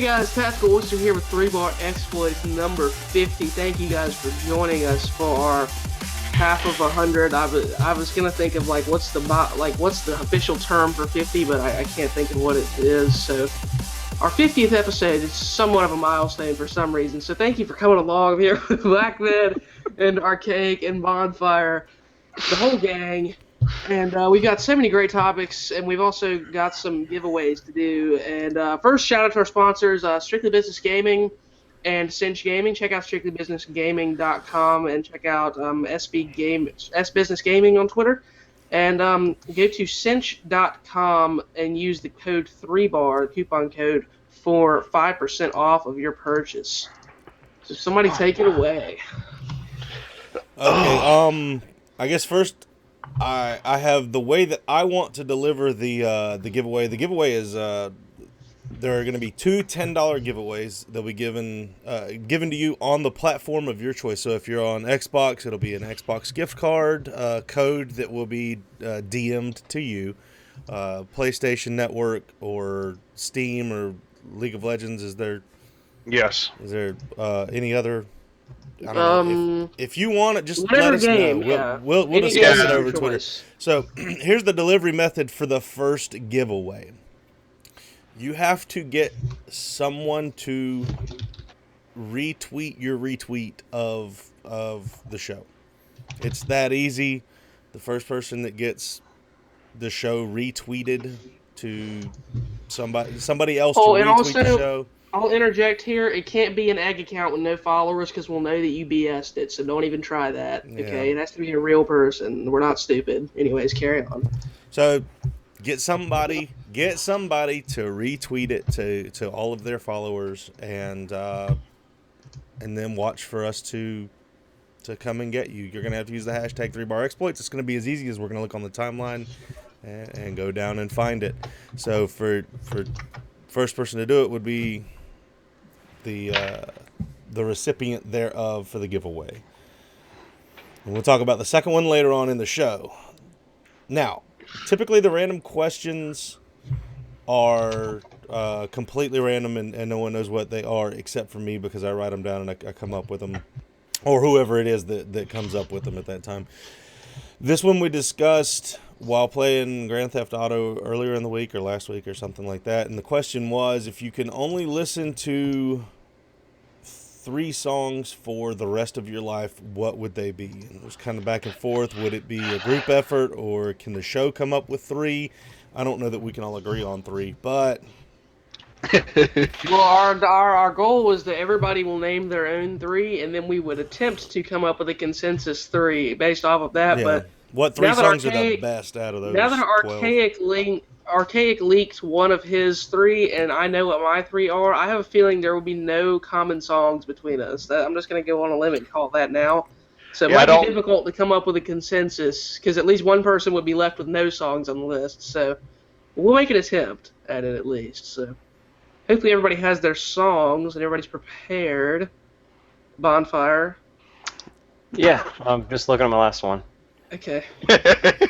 guys, TacticalOyster here with 3-bar exploits number 50. Thank you guys for joining us for our half of 100. I was gonna think of what's the official term for 50, but I can't think of what it is. So our 50th episode is somewhat of a milestone for some reason. So thank you for coming along here with Blackman and Archaic and Bondfire, the whole gang. And we've got so many great topics, and we've also got some giveaways to do. And first, shout out to our sponsors, Strictly Business Gaming and Cinch Gaming. Check out strictlybusinessgaming.com and check out S Business Gaming on Twitter. And go to cinch.com and use the code 3bar, coupon code, for 5% off of your purchase. So somebody take it away. Okay, I guess first I have the way that I want to deliver the giveaway. The giveaway is there are going to be two $10 giveaways that will be given to you on the platform of your choice. So if you're on Xbox, it'll be an Xbox gift card code that will be DM'd to you. PlayStation Network or Steam or League of Legends, is there? Yes. Is there any other? I don't know. If you want it, just let us game, know. Yeah. We'll discuss it over Twitter. Choice. So here's the delivery method for the first giveaway. You have to get someone to retweet your retweet of the show. It's that easy. The first person that gets the show retweeted to somebody else to retweet the show. I'll interject here. It can't be an egg account with no followers because we'll know that you BS'd it, so don't even try that. Yeah. Okay? It has to be a real person. We're not stupid. Anyways, carry on. So get somebody to retweet it to all of their followers, and then watch for us to come and get you. You're going to have to use the hashtag 3bar exploits. It's going to be as easy as we're going to look on the timeline and go down and find it. So for first person to do it would be the recipient thereof for the giveaway. And we'll talk about the second one later on in the show. Now, typically the random questions are completely random and no one knows what they are except for me because I write them down and I come up with them, or whoever it is that comes up with them at that time. This one we discussed while playing Grand Theft Auto earlier in the week or last week or something like that. And the question was, if you can only listen to 3 songs for the rest of your life, what would they be? And it was kind of back and forth. Would it be a group effort, or can the show come up with 3? I don't know that we can all agree on 3, but... Well, our goal was that everybody will name their own 3, and then we would attempt to come up with a consensus 3 based off of that. Yeah. But what 3 songs are the best out of those? Now that Archaic leaked one of his 3, and I know what my 3 are, I have a feeling there will be no common songs between us. I'm just going to go on a limb and call that now. So it might be difficult to come up with a consensus, because at least one person would be left with no songs on the list. So we'll make an attempt at it at least. So hopefully everybody has their songs and everybody's prepared. Bondfire. Yeah, I'm just looking at my last one. Okay.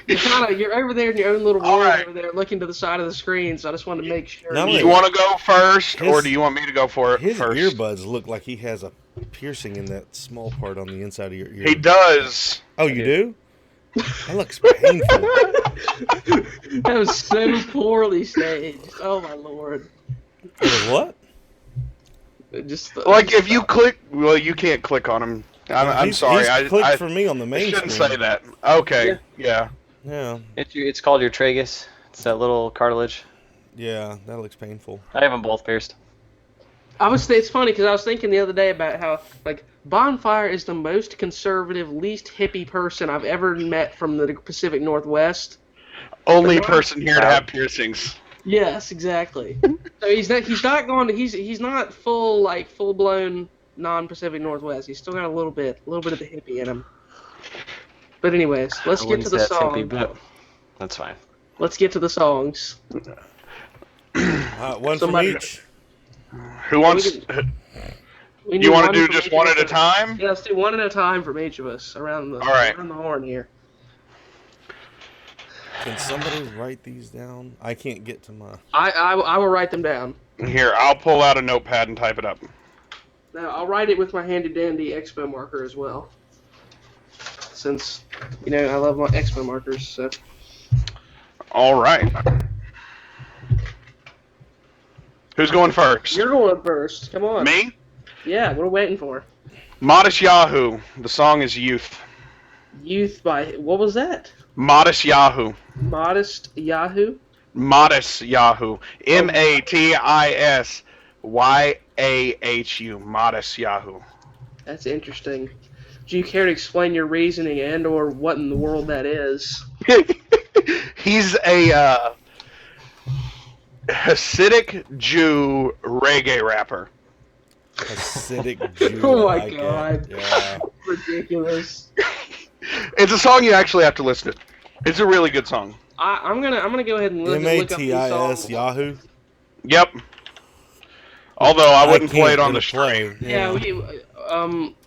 You're over there in your own little world over there looking to the side of the screen, so I just wanted to make sure. Do you want to go first, or do you want me to go for it his first? His earbuds look like he has a piercing in that small part on the inside of your ear. He does. Oh, you do? That looks painful. That was so poorly staged. Oh, my Lord. It was what? If you click... Well, you can't click on him. I'm sorry. He's clicked for me on the main screen. I screen. shouldn't say that. Okay, yeah. It's called your tragus. It's that little cartilage. Yeah, that looks painful. I have them both pierced. It's funny because I was thinking the other day about how, Bondfire is the most conservative, least hippie person I've ever met from the Pacific Northwest. Only person here to have piercings. Yes, exactly. So he's not full blown non-Pacific Northwest. He's still got a little bit of the hippie in him. But anyways, let's get to the song. Hippie, but that's fine. Let's get to the songs. One from each. Who wants? You want to do just one at a time? Yeah, let's do one at a time from each of us around the horn here. Can somebody write these down? I can't get to my. I will write them down. Here, I'll pull out a notepad and type it up. Now I'll write it with my handy dandy expo marker as well. Since I love my expo markers. So. All right. Who's going first? You're going first. Come on. Me? Yeah, what are we waiting for? Modest Yahoo. The song is Youth. Youth by what was that? Modest Yahoo. Modest Yahoo. Modest Yahoo. MATISYAHU. Modest Yahoo. That's interesting. Do you care to explain your reasoning and/or what in the world that is? He's a Hasidic Jew reggae rapper. Hasidic Jew. Oh my god. Yeah. Ridiculous. It's a song you actually have to listen to. It's a really good song. I'm gonna go ahead and look up these songs. MATIS Yahoo. Yep. Although I wouldn't play it on the play. stream. Yeah,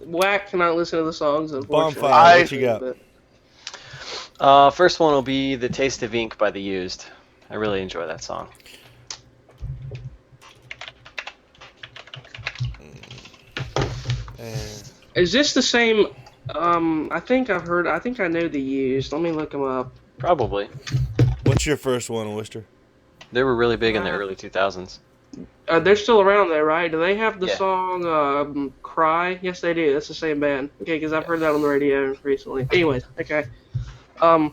Whack cannot listen to the songs, unfortunately. Bondfire, what you got? First one will be The Taste of Ink by The Used. I really enjoy that song. Is this the same? I think I know The Used. Let me look them up. Probably. What's your first one, Oyster? They were really big in the early 2000s. They're still around there, right? Do they have the Yeah. song "Cry"? Yes, they do. That's the same band. Okay, because I've heard that on the radio recently. Anyways, okay. I'm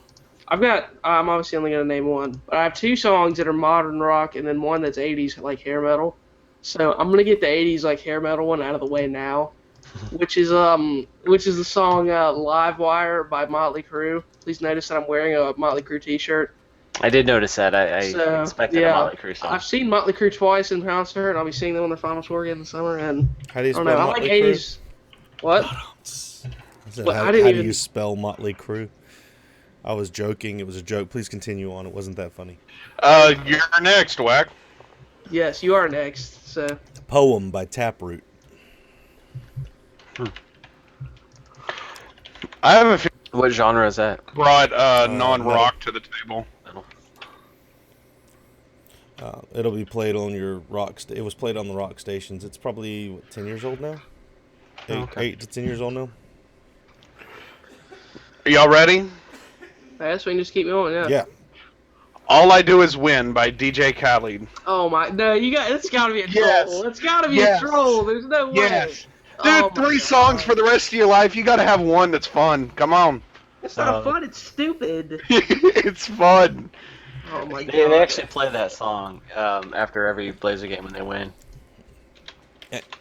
obviously only gonna name one, but I have two songs that are modern rock and then one that's 80s like hair metal. So I'm gonna get the 80s like hair metal one out of the way now, which is the song "Live Wire" by Motley Crue. Please notice that I'm wearing a Motley Crue T-shirt. I did notice that. I expected a Motley Crue song. I've seen Motley Crue twice in concert, and I'll be seeing them on their final tour again this summer. And How do you I spell don't know. I Motley like Crue? 80s. What? I said, Well, how I didn't do even- you spell Motley Crue? I was joking. It was a joke. Please continue on. It wasn't that funny. You're next, Whack. Yes, you are next. So Poem by Taproot. I have a few What genre is that? brought non-rock to the table. It'll be played on your rock. It was played on the rock stations. It's probably 10 years old now. 8 to 10 years old now. Are y'all ready? I guess we can just keep going. Yeah. Yeah. All I Do Is Win by DJ Khaled. Oh my! No, it's got to be a troll. Yes. It's got to be Yes. a troll. There's no way. Yes. Dude, Oh my 3 God. songs for the rest of your life. You gotta have one that's fun. Come on. It's not fun. It's stupid. It's fun. Oh my god. They actually play that song after every Blazer game when they win.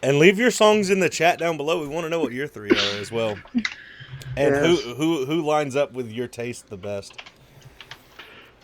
And leave your songs in the chat down below. We want to know what your 3 are as well. And Yes. who lines up with your taste the best?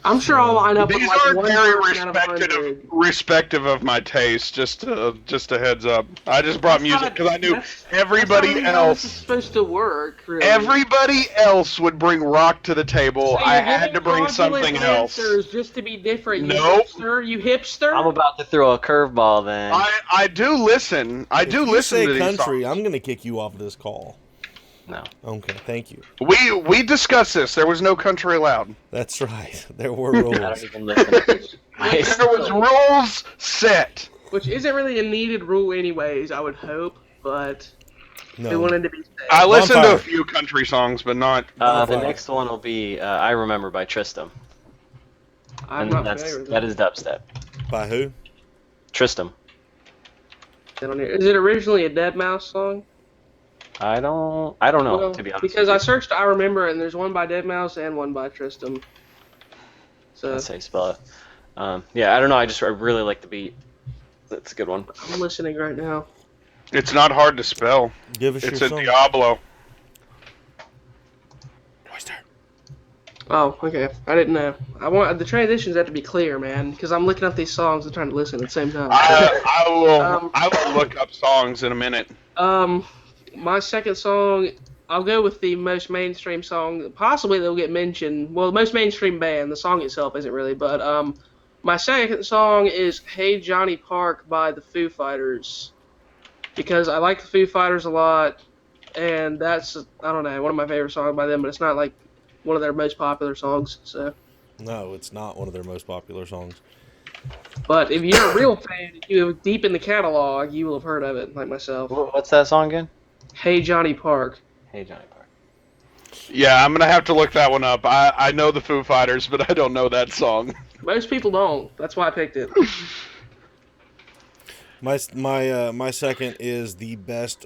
I'm sure I'll line up with These like are one very person out of 100. respective of my taste. Just a heads up. I just brought music because I knew That's not everybody how this is else. supposed to work. Really. Everybody else would bring rock to the table. So I you're had giving to bring fraudulent something else. answers just to be different. You Nope. hipster. You hipster. I'm about to throw a curveball then. I do listen. I do If you listen say to these country, songs. I'm going to kick you off this call. No. Okay, thank you. We discussed this. There was no country allowed. That's right. There were I rules. don't even listen to There was rules set. Which isn't really a needed rule, anyways. I would hope, but we No. wanted to be safe. I listened to Bonfire. a few country songs, but not. The Bonfire. next one will be I Remember by Tristram. I'm And not that's, familiar with that is dubstep. By who? Tristram. Is it originally a Deadmau5 song? I don't know, Well, to be honest. because I searched I Remember, and there's one by Deadmau5 and one by Tristram. So That's how you spell it. Yeah, I don't know. I really like the beat. That's a good one. I'm listening right now. It's not hard to spell. Give us It's your a song. Diablo. Oyster. Oh, okay. I didn't know. I want the transitions have to be clear, man, because I'm looking up these songs and trying to listen at the same time. I will. Um, I will look up songs in a minute. My second song, I'll go with the most mainstream song. Possibly they'll get mentioned. Well, the most mainstream band. The song itself isn't really, but my second song is "Hey Johnny Park" by the Foo Fighters, because I like the Foo Fighters a lot, and that's, I don't know, one of my favorite songs by them. But it's not like one of their most popular songs. So No, it's not one of their most popular songs. But if you're a real fan, you're deep in the catalog, you will have heard of it, like myself. What's that song again? Hey Johnny Park. Hey Johnny Park. Yeah, I'm gonna have to look that one up. I know the Foo Fighters, but I don't know that song. Most people don't. That's why I picked it. My second is the best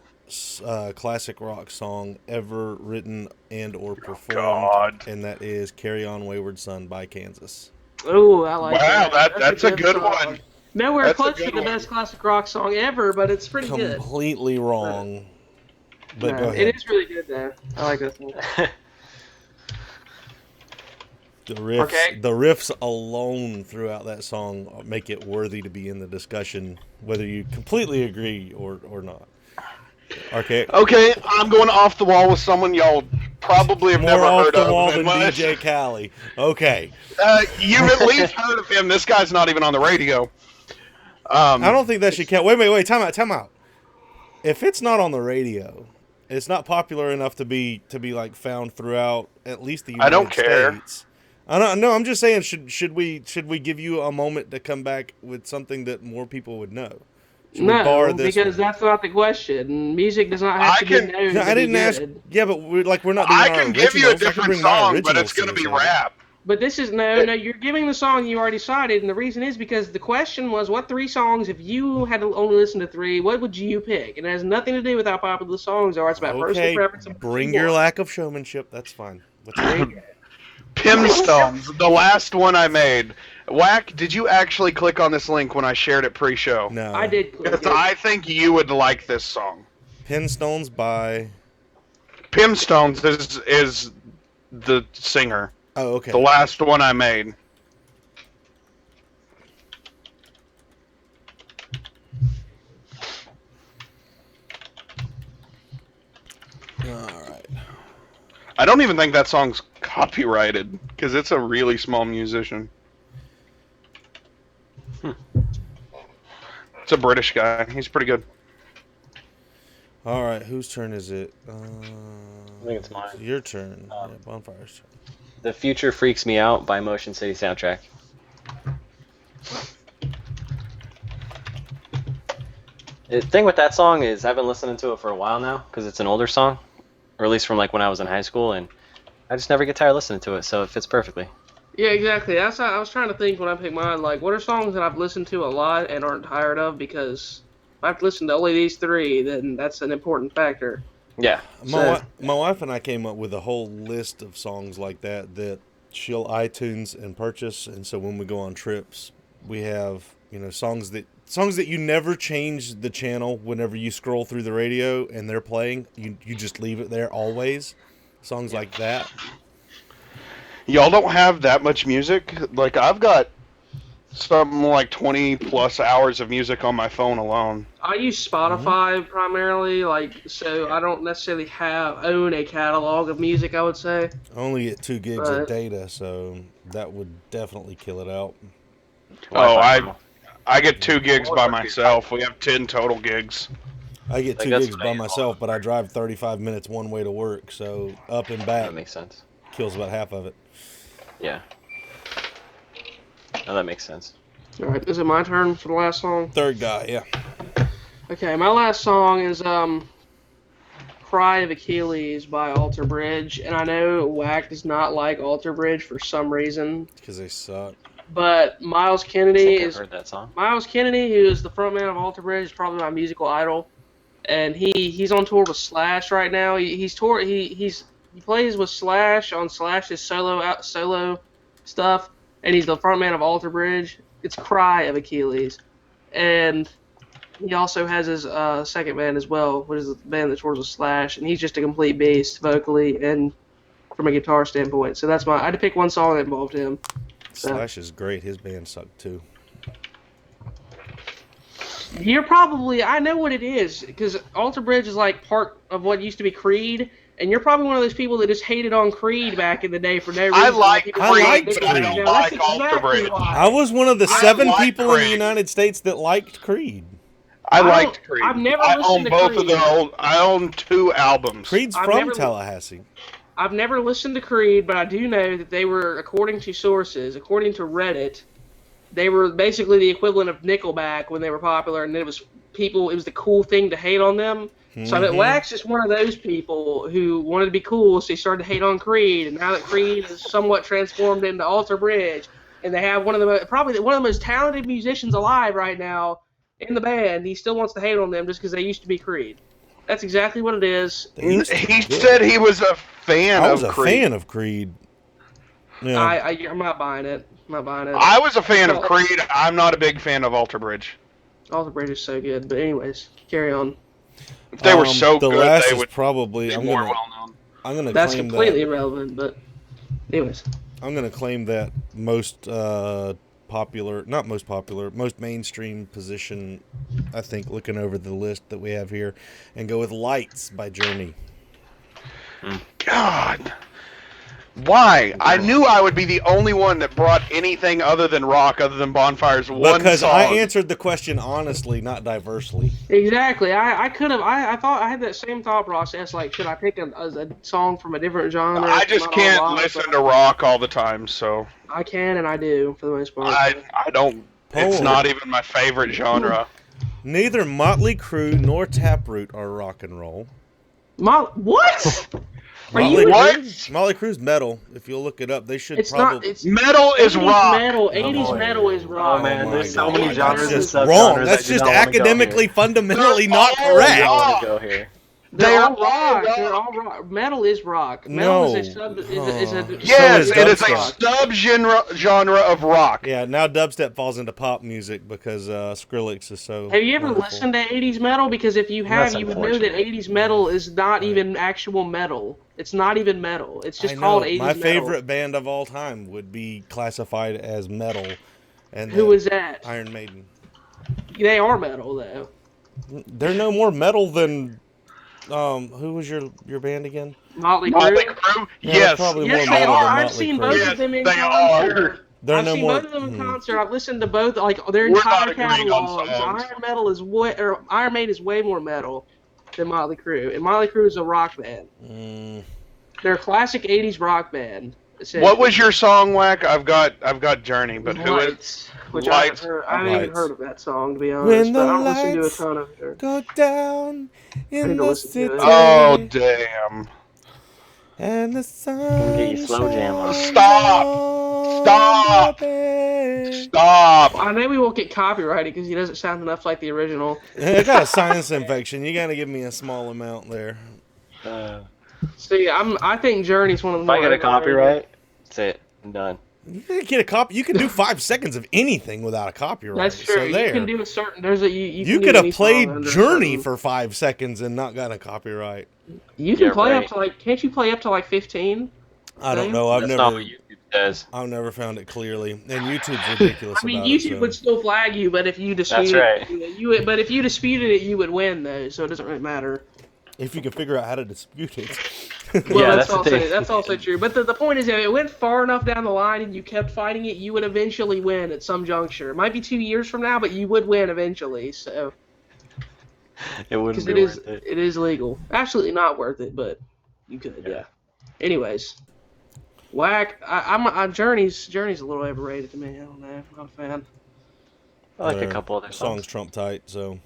classic rock song ever written and or performed, God. and that is "Carry On Wayward Son" by Kansas. Oh, I like Wow, that. that's a good song. one. Nowhere That's a close to good the one. best classic rock song ever, but it's pretty good. Completely wrong. But No, go ahead. it is really good though. I like that song. The riffs, Okay. the riffs alone throughout that song make it worthy to be in the discussion, whether you completely agree or not. Okay. Okay, I'm going off the wall with someone y'all probably have More never off heard the of. wall than unless- DJ Khaled. Okay. You've at least heard of him. This guy's not even on the radio. I don't think that should count. Wait. Time out. If it's not on the radio, it's not popular enough to be like found throughout at least the United I don't care. States. I don't know. I'm just saying, should we give you a moment to come back with something that more people would know? Should we bar No, this because one? that's not the question. Music does not have to be known No, to I be didn't ask. good. Yeah, but we're not doing I our can give you a originals. I can different bring my song, but originals it's going to the be table. rap. But this is no. You're giving the song you already cited, and the reason is because the question was, what 3 songs, if you had to only listen to 3, what would you pick? And it has nothing to do with how popular the songs are. It's about personal Okay, preference. And bring what you your want. lack of showmanship. That's fine. What's your Pimstones, the last one I made. Whack, did you actually click on this link when I shared it pre-show? No. I did click Because it. I think you would like this song. Pinstones by. Pimstones is the singer. Oh, okay. The last one I made. All right. I don't even think that song's copyrighted because it's a really small musician. It's a British guy. He's pretty good. All right. Whose turn is it? I think it's mine. Your turn. Yeah, Bonfire's turn. The Future Freaks Me Out by Motion City Soundtrack. The thing with that song is I've been listening to it for a while now because it's an older song, or at least from like when I was in high school, and I just never get tired listening to it, so it fits perfectly. Yeah, exactly. That's how I was trying to think when I picked mine. Like, what are songs that I've listened to a lot and aren't tired of? Because if I've listened to only these 3, then that's an important factor. Yeah. My wife and I came up with a whole list of songs like that she'll iTunes and purchase, and so when we go on trips, we have songs that you never change the channel whenever you scroll through the radio and they're playing. You just leave it there always. Songs like that. Y'all don't have that much music? Like, I've got something like 20 plus hours of music on my phone alone. I use Spotify primarily, so I don't necessarily own a catalog of music, I would say. I only get 2 gigs Right. of data, so that would definitely kill it out. Oh, I get 2 gigs by myself. We have 10 total gigs. I get 2 that's gigs what by I use myself, but I drive 35 minutes one way to work, so up and back That makes sense. kills about half of it. Yeah. Oh, that makes sense. All right, is it my turn for the last song? Third guy, yeah. Okay, my last song is Cry of Achilles by Alter Bridge, and I know Whack does not like Alter Bridge for some reason, Because they suck. but Miles I Kennedy think I've is heard that song. Miles Kennedy, who is the frontman of Alter Bridge, is probably my musical idol, and he's on tour with Slash right now. He plays with Slash on Slash's solo stuff, and he's the frontman of Alter Bridge. It's Cry of Achilles, and he also has his second band as well, which is the band that tours with Slash, and he's just a complete beast vocally and from a guitar standpoint. So I had to pick one song that involved him. Slash is great. His band sucked too. I know what it is, because Alter Bridge is like part of what used to be Creed, and you're probably one of those people that just hated on Creed back in the day for no reason. I like People Creed, like but this I guy. don't Now, that's like Alter exactly Bridge. why. I was one of the I 7 like people in the Creed. United States that liked Creed. I I liked don't- Creed. I've never I listened own to both of Creed. their old. I own 2 albums. Creed's I've from never- Tallahassee. I've never listened to Creed, but I do know that they were, according to sources, according to Reddit, they were basically the equivalent of Nickelback when they were popular, and it was the cool thing to hate on them. So I bet Wax is one of those people who wanted to be cool, so he started to hate on Creed, and now that Creed is somewhat transformed into Alter Bridge, and they have probably one of the most talented musicians alive right now in the band, he still wants to hate on them just because they used to be Creed. That's exactly what it is. He said he was a fan I was of a Creed. fan of Creed. Yeah. I'm not buying it. I'm not buying it. I was a fan of Creed. I'm not a big fan of Alter Bridge. Alter Bridge is so good, but anyways, carry on. If they were so the good, last they is would probably. be I'm more gonna. well known. I'm gonna. That's claim completely that, irrelevant, but anyways. I'm gonna claim that most popular, not most popular, most mainstream position. I think looking over the list that we have here, and go with "Lights" by Journey. God. Why? I knew I would be the only one that brought anything other than rock, other than Bonfire's one Because song. I answered the question honestly, not diversely. Exactly. I could have. I thought I had that same thought process. Like, should I pick a song from a different genre? I just Not all can't rock, listen but to rock all the time, so I can and I do for the most part. I don't. It's not even my favorite genre. Neither Motley Crue nor Taproot are rock and roll. What? Are Motley you what? Motley Crue's metal. If you'll look it up, they should It's probably. not. It's Metal is 80s rock. metal. 80s boy. metal is rock. Oh man, my there's so God. many That's genres and just subgenres. wrong. I That's do just not wanna go academically, here. fundamentally not all correct. I don't rock. want to go here. They're all all rock. rock. They're all rock. Metal is rock. No. Metal is a sub. Is a Yes, So it is is a dubstep. genre of rock. Yeah, now dubstep falls into pop music because Skrillex is so. Have you ever wonderful. listened to 80s metal? Because if you have, That's you would know that unfortunate. 80s metal is not even actual metal. It's not even metal. It's just I know. called 80s My metal. favorite band of all time would be classified as metal. And Who is that? Iron Maiden. They are metal, though. They're no more metal than. Who was your band again? Motley Motley Crue. Crue? Yeah, Yes. probably Yes, more they metal are. than I've Motley seen Crue. both Yes, of them in they concert. are. They're I've no seen more. both of them in concert. I've listened to both, like their We're not entire agreeing on catalogs. songs. Iron Maiden is way more metal than Motley Crue, and Motley Crue is a rock band. They're a classic '80s rock band. What was your song, Whack? I've got Journey, but who is? Lights, which Lights. I haven't even Lights. heard of that song, to be When honest. the But I don't listen to a lights ton of it. Go down I in need to the listen to city. it. Oh damn! And the sun. Get your slow jam on. shines Stop. on Stop. the bay. Stop! I know we won't get copyrighted because he doesn't sound enough like the original. I got a sinus infection. You got to give me a small amount there. See, I think Journey's one of the If more I get a overrated. copyright, that's it. I'm done. You can get a copy. You can do 5 seconds of anything without a copyright. That's true. So You there. can do a certain. There's a you You can do could any have played song under a Journey certain- for 5 seconds and not got a copyright. You can Yeah, play right. up to like. Can't you play up to like 15? I don't Thing? know. I've That's never. not what YouTube says. I've never found it clearly, and YouTube's ridiculous I mean, about YouTube it. would still flag you, but if you disputed right. it, but if you disputed it, you would win though. So it doesn't really matter. If you can figure out how to dispute it. Well, Yeah, that's that's the also thing. that's also true. But the point is, if it went far enough down the line and you kept fighting it, you would eventually win at some juncture. It might be 2 years from now, but you would win eventually. So It wouldn't because be it is worth it. it is legal. Absolutely not worth it, but you could. Yeah. Anyways, Whack. I'm Journey's a little overrated to me. I don't know. I'm not a fan. I like a Their couple other songs. songs trump tight, so.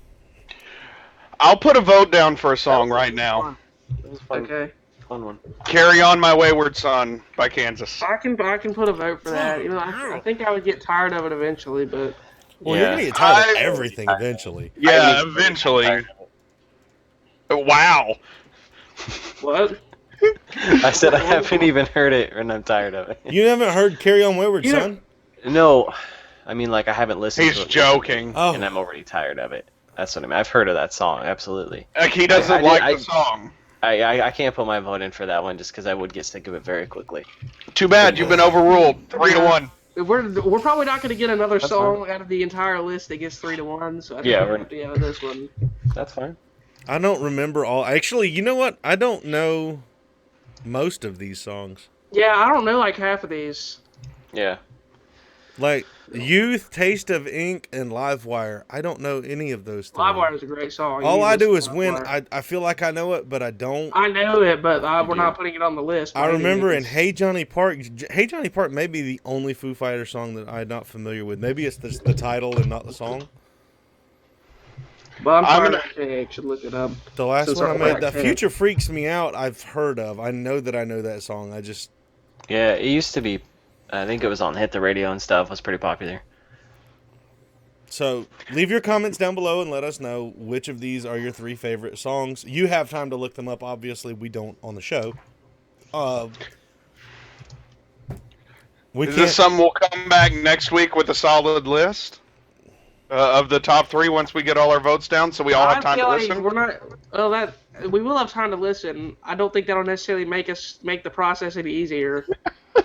I'll put a vote down for a song right now. It was fun, Okay. fun one. "Carry On My Wayward Son" by Kansas. I can put a vote for that. Even though I think I would get tired of it eventually, but Well, Yeah. you're going to get tired of I- everything eventually. Yeah, eventually. Wow. what? I said I haven't even heard it, and I'm tired of it. You haven't heard Carry On Wayward You know- Son? No, I mean like I haven't listened He's to it, joking. Oh. and I'm already tired of it. That's what I mean. I've heard of that song, absolutely. Like he doesn't I- like I- the song. I can't put my vote in for that one just because I would get sick of it very quickly. Too bad, you've been overruled. 3-1. We're probably not going to get another That's song out of the entire list that gets 3-1. So I think Yeah, we're we're- going to be out of this one. That's fine. I don't remember all. Actually, you know what? I don't know most of these songs. Yeah, I don't know like half of these. Yeah. Like, Youth, Taste of Ink, and Livewire. I don't know any of those three. Livewire is a great song. All You I listen do to is win. Livewire. I feel like I know it, but I don't. I know it, but we're do. not putting it on the list. I by any remember in means. Hey Johnny Park. Hey Johnny Park may be the only Foo Fighters song that I'm not familiar with. Maybe it's the title and not the song. But I'm I'm trying to actually look it up. The last Since one I our made, back The hand. Future Freaks Me Out, I've heard of. I know that song. I just... Yeah, it used to be. I think it was on Hit the Radio and stuff. It was pretty popular. So, leave your comments down below and let us know which of these are your 3 favorite songs. You have time to look them up. Obviously, we don't on the show. Is this something we'll come back next week with a solid list of the top 3 once we get all our votes down, so we all have time to feel like listen? We're not. Well, that we will have time to listen. I don't think that'll necessarily make the process any easier.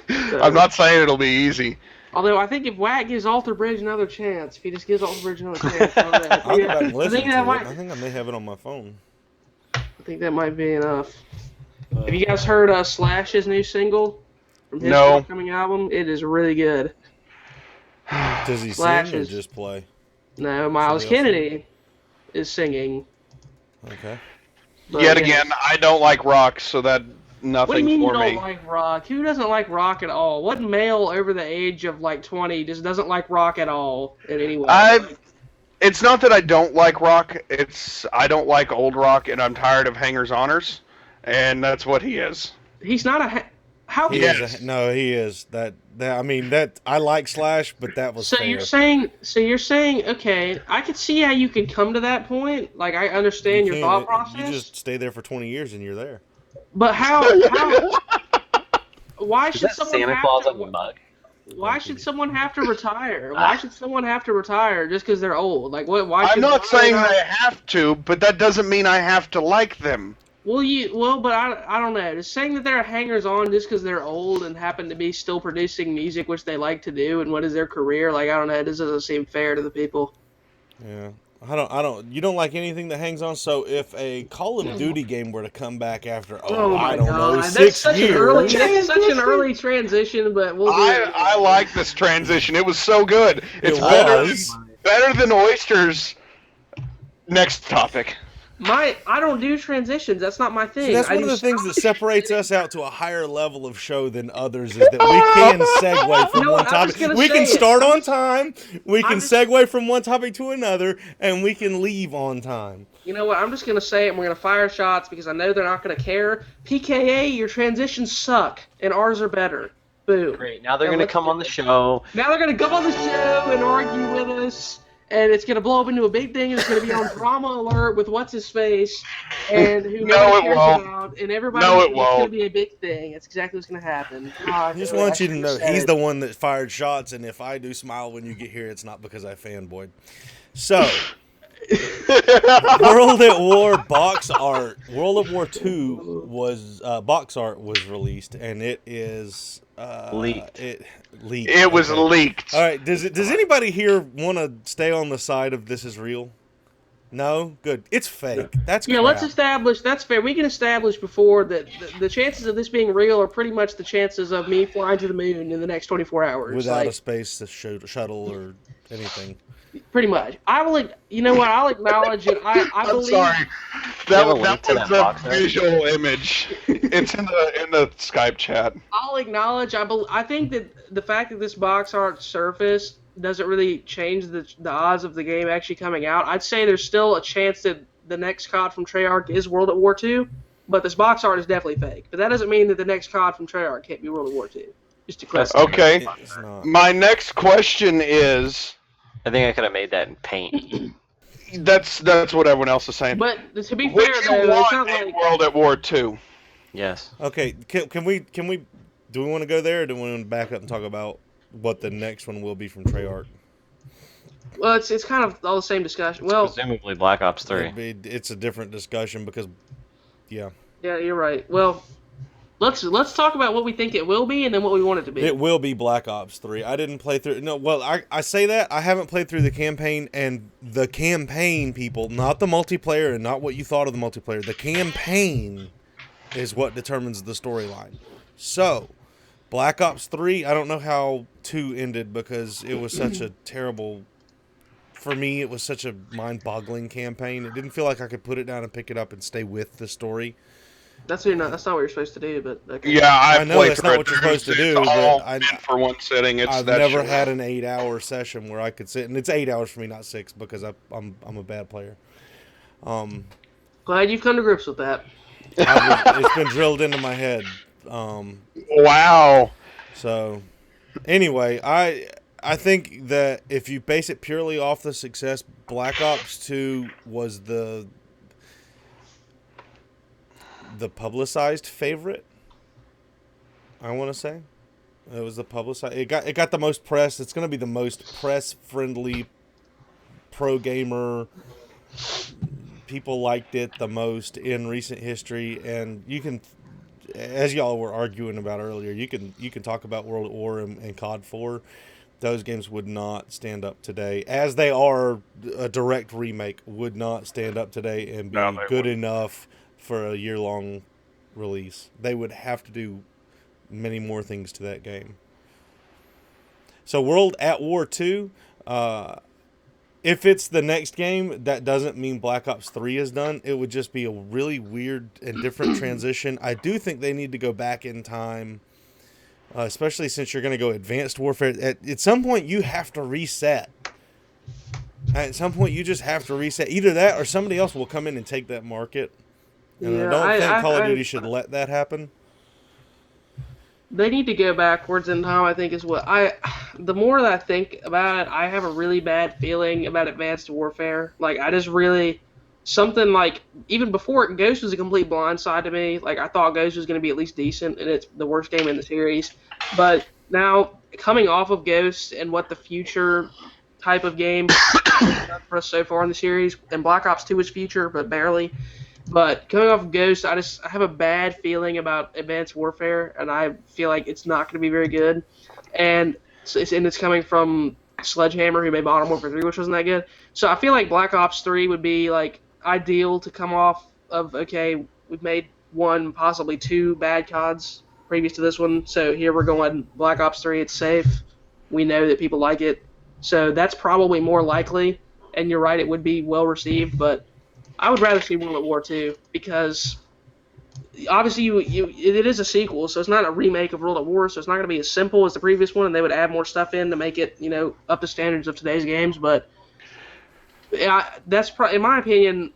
I'm not saying it'll be easy. Although I think if Wack gives Alter Bridge another chance, if he just gives Alter Bridge another chance, I don't know. I'll go back and I listen think to that it. might. I think I may have it on my phone. I think that might be enough. Have you guys heard Slash's new single from his No. upcoming album? It is really good. Does he Slash sing or is- just play? No, Miles Somebody else Kennedy is singing. Okay. But, Yet yeah. again, I don't like rock, so that What do you nothing mean you for don't me. like rock? Who doesn't like rock at all? What male over the age of like 20 just doesn't like rock at all in any way? It's not that I don't like rock. It's I don't like old rock, and I'm tired of hangers-oners, and that's what he is. He's not a. How He can is no, he is. That I mean, that I like Slash, but that was So fair. you're saying, okay, I could see how you can come to that point. Like I understand your You thought can't- process. You just stay there for 20 years and you're there. But how why Is should that someone Santa have Claus to, on the mug? why should someone have to retire? Why should someone have to retire just because they're old? Like what? Why? I'm should not why saying not- I have to, but that doesn't mean I have to like them. But I don't know. Just saying that they're hangers on just because they're old and happen to be still producing music, which they like to do, and what is their career? Like I don't know. This doesn't seem fair to the people. Yeah. I don't. You don't like anything that hangs on. So if a Call of Duty game were to come back after, Oh I my don't god, know, that's 6 such years. that's such an early transition, but we'll do it. I like this transition. It was so good. It's It better, was. better than Oysters. Next topic. I don't do transitions. That's not my thing. See, that's I one of do the things that separates us out to a higher level of show than others is that we can segue from You know one what, I'm just topic. gonna We say can it. start on time. We I'm can just- segue from one topic to another, and we can leave on time. You know what? I'm just gonna say it. And we're gonna fire shots because I know they're not gonna care. PKA, your transitions suck, and ours are better. Boom. Great. Now they're Now gonna let's come do on the it. show. Now they're gonna come on the show and argue with us, and it's gonna blow up into a big thing. And it's gonna be on drama alert with what's his face, and who No, nobody it cares won't. about, and everybody. No, it It's gonna won't. be a big thing. It's exactly what's gonna happen. I just want you to know he's the one that fired shots, and if I do smile when you get here, it's not because I fanboyed. So, World at War box art. World at War 2 was box art was released, and it is Leaked. It leaked. It was Okay. leaked. All right. Does anybody here want to stay on the side of this is real? No. Good. It's fake. That's Yeah, crap. let's establish. That's fair. We can establish before that the chances of this being real are pretty much the chances of me flying to the moon in the next 24 hours. without like, a space shuttle or anything. pretty much. I will. You know what? I'll acknowledge it. I I'm believe. sorry. have That a was, link that to was that box a art? visual image. It's in the Skype chat. I'll acknowledge. I think that the fact that this box art surfaced doesn't really change the odds of the game actually coming out. I'd say there's still a chance that the next COD from Treyarch is World at War 2, but this box art is definitely fake. But that doesn't mean that the next COD from Treyarch can't be World at War 2. Just to clarify. Okay. It's not. My next question is I think I could have made that in paint. that's what everyone else is saying. But to be Would fair, you though, it's want not a like. World at War 2? Yes. Okay. Can we? Do we want to go there, or do we want to back up and talk about what the next one will be from Treyarch? Well, it's kind of all the same discussion. Well, Presumably Black Ops 3. It's a different discussion because, yeah, yeah, you're right. Well, let's talk about what we think it will be and then what we want it to be. it will be Black Ops 3. I didn't play through. No, well, I say that I haven't played through the campaign, and the campaign, people, not the multiplayer and not what you thought of the multiplayer. The campaign is what determines the storyline. So, Black Ops 3, I don't know how 2 ended because it was such a terrible. For me, it was such a mind-boggling campaign. It didn't feel like I could put it down and pick it up and stay with the story. That's not what you're supposed to do, but okay. Yeah, I know played that's through not it. what you're supposed to do, It's all but meant for one sitting. I've never had an 8-hour session where I could sit, and it's 8 hours for me, not 6, because I'm a bad player. Glad you've come to grips with that. It's been drilled into my head. Wow. So, anyway, I think that if you base it purely off the success, Black Ops 2 was the publicized favorite. I want to say it was the publicized. It got the most press. It's going to be the most press friendly pro gamer. People liked it the most in recent history, and you can, as y'all were arguing about earlier, you can talk about World at War and COD 4. Those games would not stand up today, as they are a direct remake, would not stand up today and be good enough for a year-long release. They would have to do many more things to that game. So World at War 2, if it's the next game, that doesn't mean Black Ops 3 is done. It would just be a really weird and different transition. I do think they need to go back in time, especially since you're going to go Advanced Warfare. At some point, you have to reset. At some point, you just have to reset. Either that or somebody else will come in and take that market. And I don't think Call of Duty should let that happen. They need to go backwards in time, I think, is what the more that I think about it, I have a really bad feeling about Advanced Warfare. Like, I just really, something like, even before it, Ghost was a complete blindside to me. Like, I thought Ghost was going to be at least decent, and it's the worst game in the series. But now, coming off of Ghost and what the future type of game for us so far in the series, and Black Ops 2 is future, but barely. But coming off of Ghost, I have a bad feeling about Advanced Warfare, and I feel like it's not going to be very good. And it's coming from Sledgehammer, who made Modern Warfare 3, which wasn't that good. So I feel like Black Ops 3 would be like ideal to come off of, okay, we've made one, possibly two bad CODs previous to this one. So here we're going Black Ops 3, it's safe. We know that people like it. So that's probably more likely, and you're right, it would be well received, but I would rather see World at War 2 because obviously it is a sequel, so it's not a remake of World at War, so it's not going to be as simple as the previous one, and they would add more stuff in to make it, up to standards of today's games. But that's in my opinion,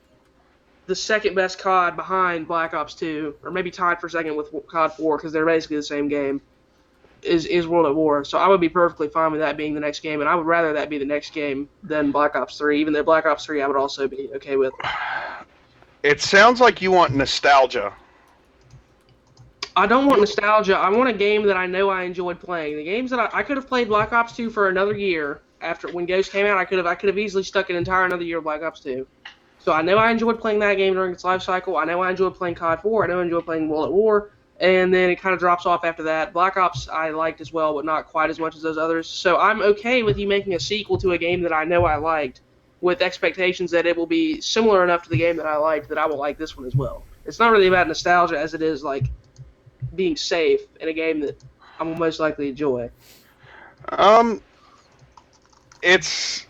the second best COD behind Black Ops 2, or maybe tied for second with COD 4 because they're basically the same game. Is World at War. So I would be perfectly fine with that being the next game, and I would rather that be the next game than Black Ops 3, even though Black Ops 3 I would also be okay with. It sounds like you want nostalgia. I don't want nostalgia. I want a game that I know I enjoyed playing. The games that I could have played Black Ops 2 for another year after when Ghost came out. I could have easily stuck an entire another year of Black Ops 2. So I know I enjoyed playing that game during its life cycle. I know I enjoyed playing COD 4. I know I enjoyed playing World at War. And then it kind of drops off after that. Black Ops I liked as well, but not quite as much as those others. So I'm okay with you making a sequel to a game that I know I liked, with expectations that it will be similar enough to the game that I liked that I will like this one as well. It's not really about nostalgia as it is like being safe in a game that I'm most likely to enjoy. It's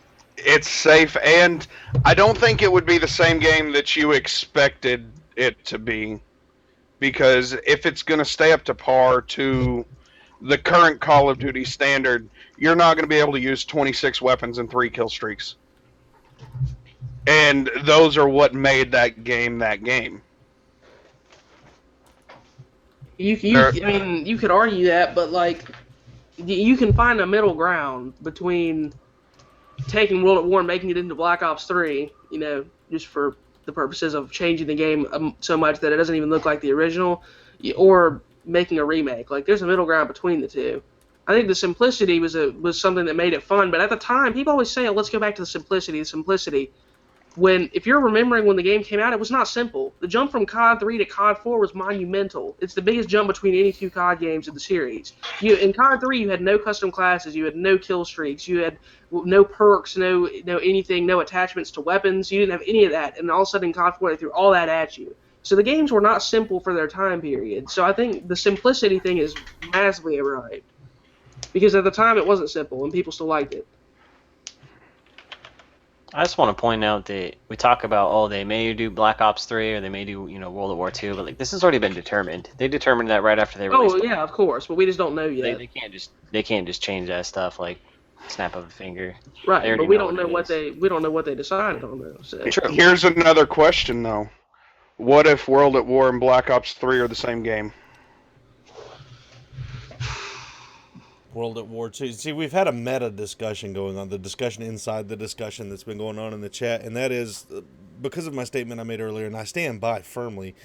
safe, and I don't think it would be the same game that you expected it to be. Because if it's going to stay up to par to the current Call of Duty standard, you're not going to be able to use 26 weapons and 3 kill streaks. And those are what made that game that game. You could argue that, but like, you can find a middle ground between taking World at War and making it into Black Ops 3, just for the purposes of changing the game so much that it doesn't even look like the original, or making a remake. Like, there's a middle ground between the two. I think the simplicity was something that made it fun, but at the time, people always say, let's go back to the simplicity. If you're remembering when the game came out, it was not simple. The jump from COD 3 to COD 4 was monumental. It's the biggest jump between any two COD games in the series. In COD 3, you had no custom classes, you had no kill streaks, you had no perks, no anything, no attachments to weapons. You didn't have any of that, and all of a sudden in COD 4, they threw all that at you. So the games were not simple for their time period. So I think the simplicity thing is massively overhyped. Because at the time it wasn't simple and people still liked it. I just want to point out that we talk about, oh, they may do Black Ops 3 or they may do, World at War 2, but like this has already been determined. They determined that right after they released. Oh yeah, of course, but we just don't know yet. They can't just change that stuff like snap of a finger. Right, but we don't know what they decided on though. So. True. Here's another question though: what if World at War and Black Ops 3 are the same game? World at War 2. See, we've had a meta discussion going on, the discussion inside the discussion that's been going on in the chat, and that is because of my statement I made earlier, and I stand by firmly.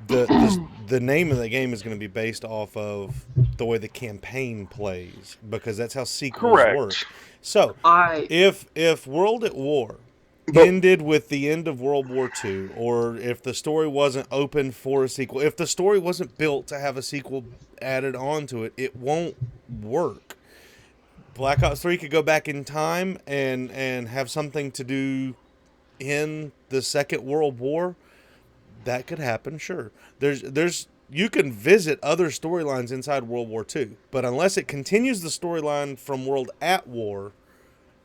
The name of the game is going to be based off of the way the campaign plays, because that's how sequels work. So, if World at War ended with the end of World War II, or if the story wasn't open for a sequel, if the story wasn't built to have a sequel added onto it, it won't work. Black Ops 3 could go back in time and have something to do in the Second World War. That could happen, sure. You can visit other storylines inside World War II, but unless it continues the storyline from World at War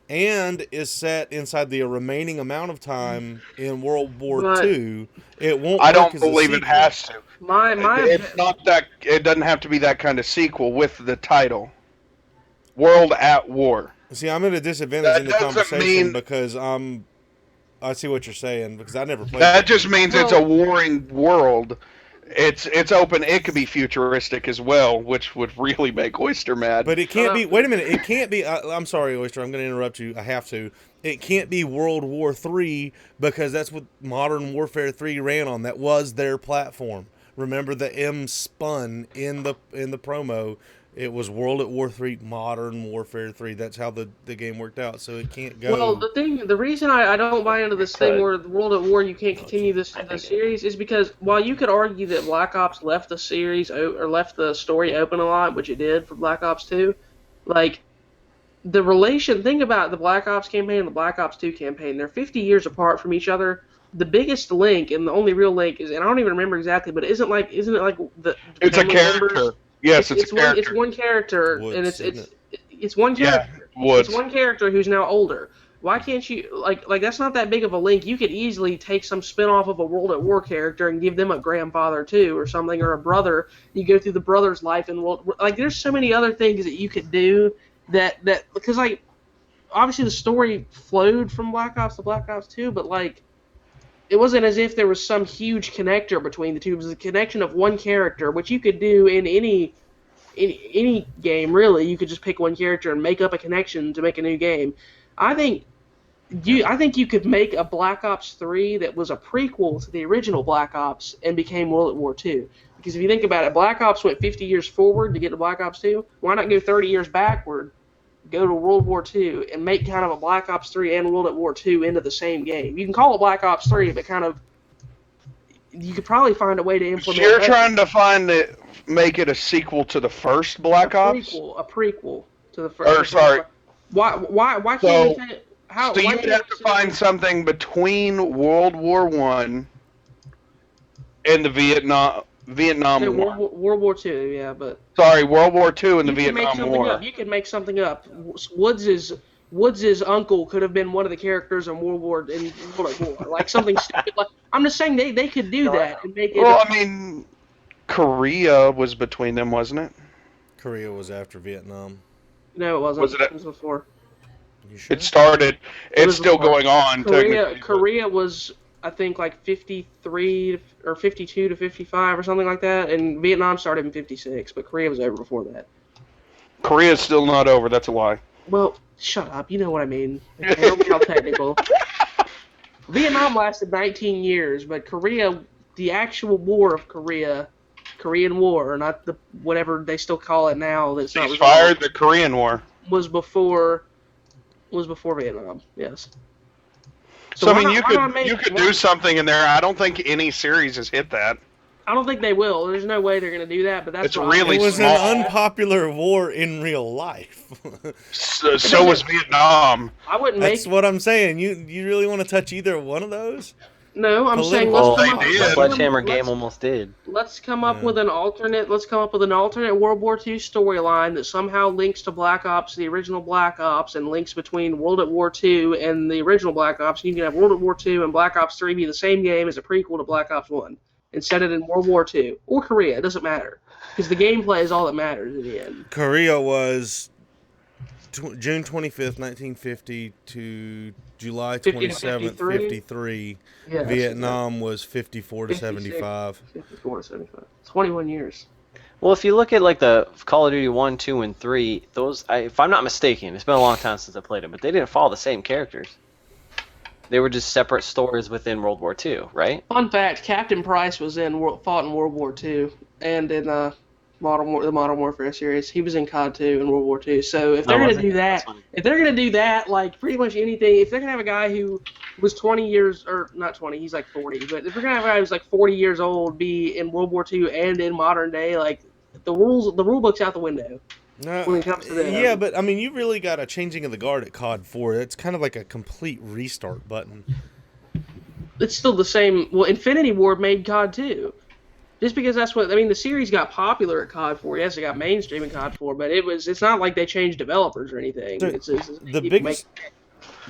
and is set inside the remaining amount of time in World War II, it won't. I don't believe it has to. It's not that. It doesn't have to be that kind of sequel with the title, World at War. See, I'm at a disadvantage in the conversation because I see what you're saying because I never played. That just means it's a warring world. It's open. It could be futuristic as well, which would really make Oyster mad. But it can't be. Wait a minute. It can't be. I'm sorry, Oyster. I'm going to interrupt you. I have to. It can't be World War III because that's what Modern Warfare 3 ran on. That was their platform. Remember the M spun in the promo. It was World at War 3, Modern Warfare 3. That's how the game worked out. So it can't go. Well, the reason I don't buy into this thing where the World at War you can't continue the series is because while you could argue that Black Ops left the series or left the story open a lot, which it did for Black Ops 2, like think about the Black Ops campaign and the Black Ops 2 campaign. They're 50 years apart from each other. The biggest link and the only real link is, and I don't even remember exactly, but isn't it like the it's a character. Members? Yes, it's a character. It's one character, Woods, and it's one character. Yeah, Woods. It's one character who's now older. Why can't you like that's not that big of a link? You could easily take some spin-off of a World at War character and give them a grandfather too, or something, or a brother. You go through the brother's life in World. Like there's so many other things that you could do that because like obviously the story flowed from Black Ops to Black Ops 2, but like it wasn't as if there was some huge connector between the two. It was a connection of one character, which you could do in any game, really. You could just pick one character and make up a connection to make a new game. I think you could make a Black Ops 3 that was a prequel to the original Black Ops and became World at War 2. Because if you think about it, Black Ops went 50 years forward to get to Black Ops 2. Why not go 30 years backward, go to World War 2, and make kind of a Black Ops 3 and World at War 2 into the same game? You can call it Black Ops 3, but kind of you could probably find a way to implement. You're trying to make it a sequel to the first Black Ops. A prequel to the first. Or sorry. Why can't you? So you would have to find something between World War I and the Vietnam War. World War II, yeah, but sorry, World War II and the Vietnam War. You could make something up. Woods' uncle could have been one of the characters in World War like something stupid. Like, I'm just saying they could do that and make it. Well, I mean, Korea was between them, wasn't it? Korea was after Vietnam. No, it wasn't. It was before. You sure? It started. It's still going on. Korea was, I think, like 53 or 52 to 55 or something like that, and Vietnam started in 56, but Korea was over before that. Korea's still not over. That's a lie. Well, shut up. You know what I mean. Okay, don't be all technical. Vietnam lasted 19 years, but Korea, the actual war of Korea, Korean War, not the whatever they still call it now. That's not fired the Korean War. Was before Vietnam. Yes. So I mean, you could do something in there. I don't think any series has hit that. I don't think they will. There's no way they're going to do that. But that's it's really it was small. An unpopular war in real life. so was Vietnam. I wouldn't make. That's what I'm saying. You really want to touch either one of those? No, I'm saying Political- let's They come up. did. The Let's Sledgehammer come, game almost did. let's come up Yeah. with an alternate. Let's come up with an alternate World War II storyline that somehow links to Black Ops, the original Black Ops, and links between World at War II and the original Black Ops. You can have World at War II and Black Ops 3 be the same game as a prequel to Black Ops 1, and set it in World War II or Korea. It doesn't matter because the gameplay is all that matters in the end. Korea was June 25th, 1950 to July 50 to 27th, 53. 53. Yeah, Vietnam was 54 to 56. 75. 54 to 75. 21 years. Well, if you look at like the Call of Duty 1, 2, and 3, those, if I'm not mistaken, it's been a long time since I played them, but they didn't follow the same characters. They were just separate stories within World War II, right? Fun fact: Captain Price was fought in World War II and in the Modern Warfare series. He was in CoD 2 in World War II. So if they're Oh, gonna was he? do That's that, funny. like pretty much anything, if they're gonna have a guy who was 20 years or not 20, he's like 40, but if they're gonna have a guy who's like 40 years old be in World War II and in modern day, like the rule book's out the window. When it comes to that. Yeah, but I mean, you really got a changing of the guard at COD 4. It's kind of like a complete restart button. It's still the same. Well, Infinity Ward made COD 2. Just because that's what I mean, the series got popular at COD 4. Yes, it got mainstream in COD 4, but it's not like they changed developers or anything.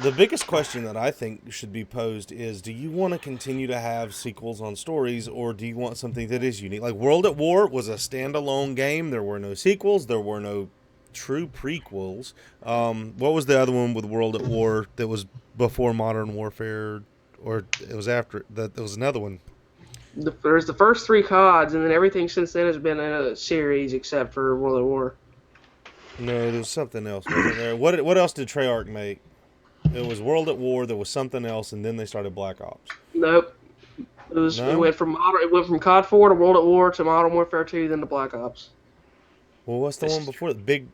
The biggest question that I think should be posed is: do you want to continue to have sequels on stories, or do you want something that is unique? Like World at War was a standalone game. There were no sequels. There were no true prequels. What was the other one with World at War that was before Modern Warfare, or it was after that? There was another one. There's the first 3 CODs, and then everything since then has been a series except for World at War. No, there was something else, wasn't there? What else did Treyarch make? It was World at War. There was something else, and then they started Black Ops. Nope. No? It went from COD 4 to World at War to Modern Warfare 2, then to Black Ops. Well, what's the one before? The big.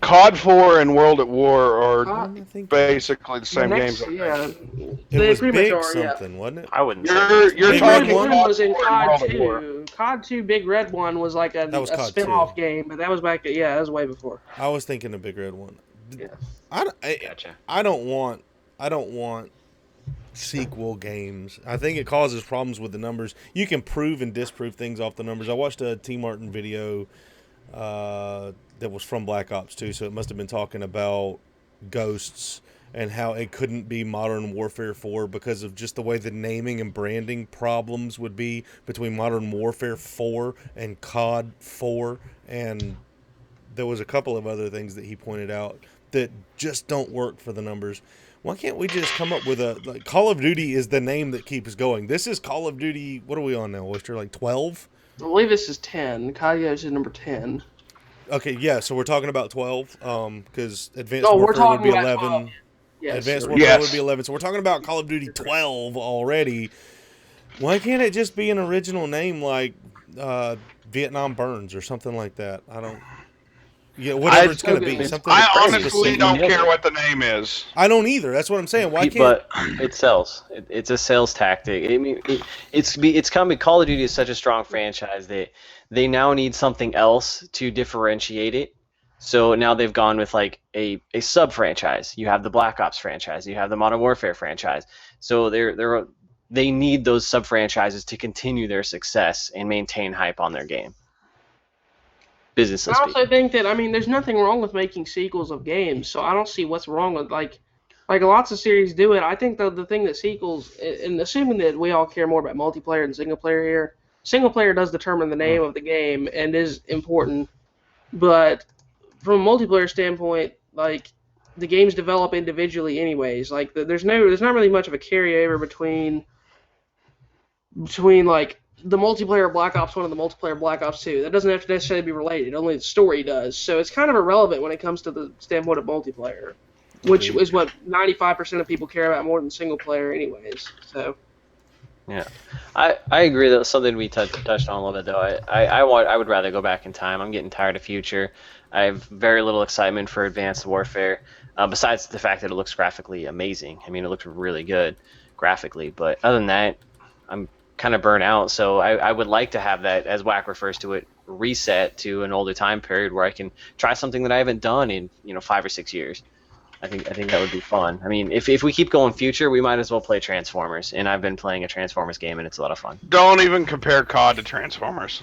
COD 4 and World at War are COD- I think basically the same games. Yeah. it They was pretty much big are, yeah. something, wasn't it? I wouldn't say You're Big talking Red One COD was in 4 and COD World at War. 2. COD 2 Big Red One was like That was a COD spin-off 2. game, but that was back. Yeah, that was way before. I was thinking of Big Red One. Yeah. Gotcha. I don't want sequel games. I think it causes problems with the numbers. You can prove and disprove things off the numbers. I watched a T. Martin video that was from Black Ops 2, so it must have been talking about ghosts and how it couldn't be Modern Warfare 4 because of just the way the naming and branding problems would be between Modern Warfare 4 and COD 4, and there was a couple of other things that he pointed out that just don't work for the numbers. Why can't we just come up with like Call of Duty is the name that keeps going. This is Call of Duty, what are we on now, Oyster? Like 12? I believe this is 10. COD is number 10. Okay, yeah, so we're talking about 12, because Advanced No, we're Warfare would talking be about 11. 12. Yes. Advanced sir. Warfare Yes. would be 11, so we're talking about Call of Duty 12 already. Why can't it just be an original name like Vietnam Burns or something like that? I don't... Yeah, whatever it's going to be. it's- Something I crazy. honestly don't care what the name is. I don't either. That's what I'm saying. Why can't... But it sells. It's a sales tactic. I mean, it's coming. Call of Duty is such a strong franchise that they now need something else to differentiate it. So now they've gone with like a sub franchise. You have the Black Ops franchise. You have the Modern Warfare franchise. So they need those sub franchises to continue their success and maintain hype on their game. Business. I also think that there's nothing wrong with making sequels of games, so I don't see what's wrong with like lots of series do it. I think the thing that sequels, and assuming that we all care more about multiplayer than single player here, single player does determine the name of the game and is important, but from a multiplayer standpoint, like the games develop individually anyways. Like there's not really much of a carryover between like the multiplayer of Black Ops 1 and the multiplayer of Black Ops 2. That doesn't have to necessarily be related. Only the story does. So it's kind of irrelevant when it comes to the standpoint of multiplayer, which is what 95% of people care about more than single player anyways. So. Yeah, I agree. That's something we touched on a little bit, though. I would rather go back in time. I'm getting tired of Future. I have very little excitement for Advanced Warfare, besides the fact that it looks graphically amazing. I mean, it looks really good graphically, but other than that, I'm kind of burnt out. So I would like to have that, as Whack refers to it, reset to an older time period where I can try something that I haven't done in 5 or 6 years. I think that would be fun. I mean, if we keep going future, we might as well play Transformers. And I've been playing a Transformers game, and it's a lot of fun. Don't even compare COD to Transformers.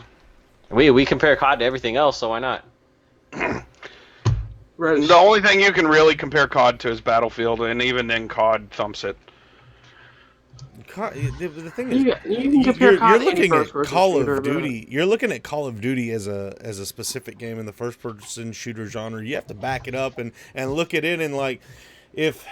We compare COD to everything else, so why not? The only thing you can really compare COD to is Battlefield, and even then COD thumps it. The thing is, You can compare you're COD to any looking at first-person Call shooter, of Duty. You're looking at Call of Duty as a specific game in the first-person shooter genre. You have to back it up and look at it and like, if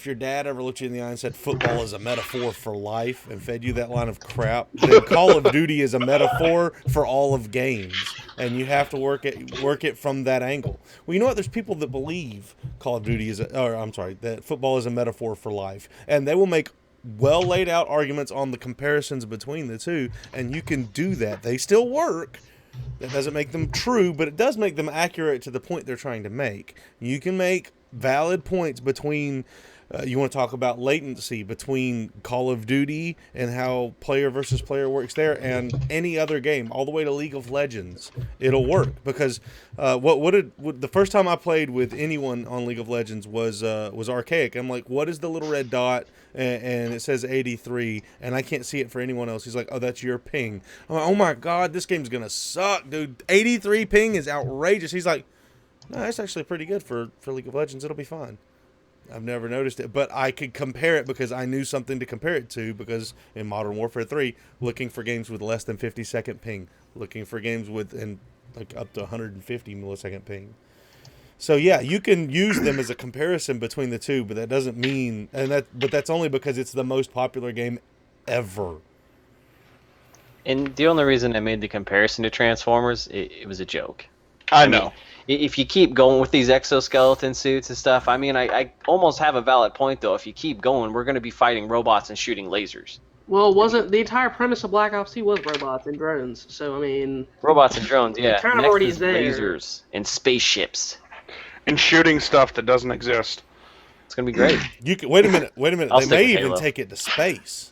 your dad ever looked you in the eye and said football is a metaphor for life and fed you that line of crap, then Call of Duty is a metaphor for all of games, and you have to work it from that angle. Well, you know what? There's people that believe Call of Duty that football is a metaphor for life, and they will make well laid out arguments on the comparisons between the two, and you can do that. They still work. That doesn't make them true, but it does make them accurate to the point they're trying to make. You can make valid points between you want to talk about latency between Call of Duty and how player versus player works there, and any other game, all the way to League of Legends. It'll work because the first time I played with anyone on League of Legends was Archaic. I'm like, what is the little red dot? And it says 83, and I can't see it for anyone else. He's like, oh, that's your ping. I'm like, oh my god, this game's gonna suck, dude. 83 ping is outrageous. He's like, no, that's actually pretty good for League of Legends. It'll be fine. I've never noticed it, but I could compare it because I knew something to compare it to, because in Modern Warfare 3, looking for games with less than 50-second ping, looking for games with like up to 150 millisecond ping. So yeah, you can use them as a comparison between the two, but that doesn't mean, but that's only because it's the most popular game ever. And the only reason I made the comparison to Transformers, it was a joke. I know. If you keep going with these exoskeleton suits and stuff, I mean, I almost have a valid point, though. If you keep going, we're going to be fighting robots and shooting lasers. Well, wasn't the entire premise of Black Ops 2 was robots and drones? So I mean, robots and drones, yeah. kind of Next already is there. lasers and spaceships. And shooting stuff that doesn't exist. It's going to be great. You can wait a minute. I'll They stick may with even Halo. take it to space.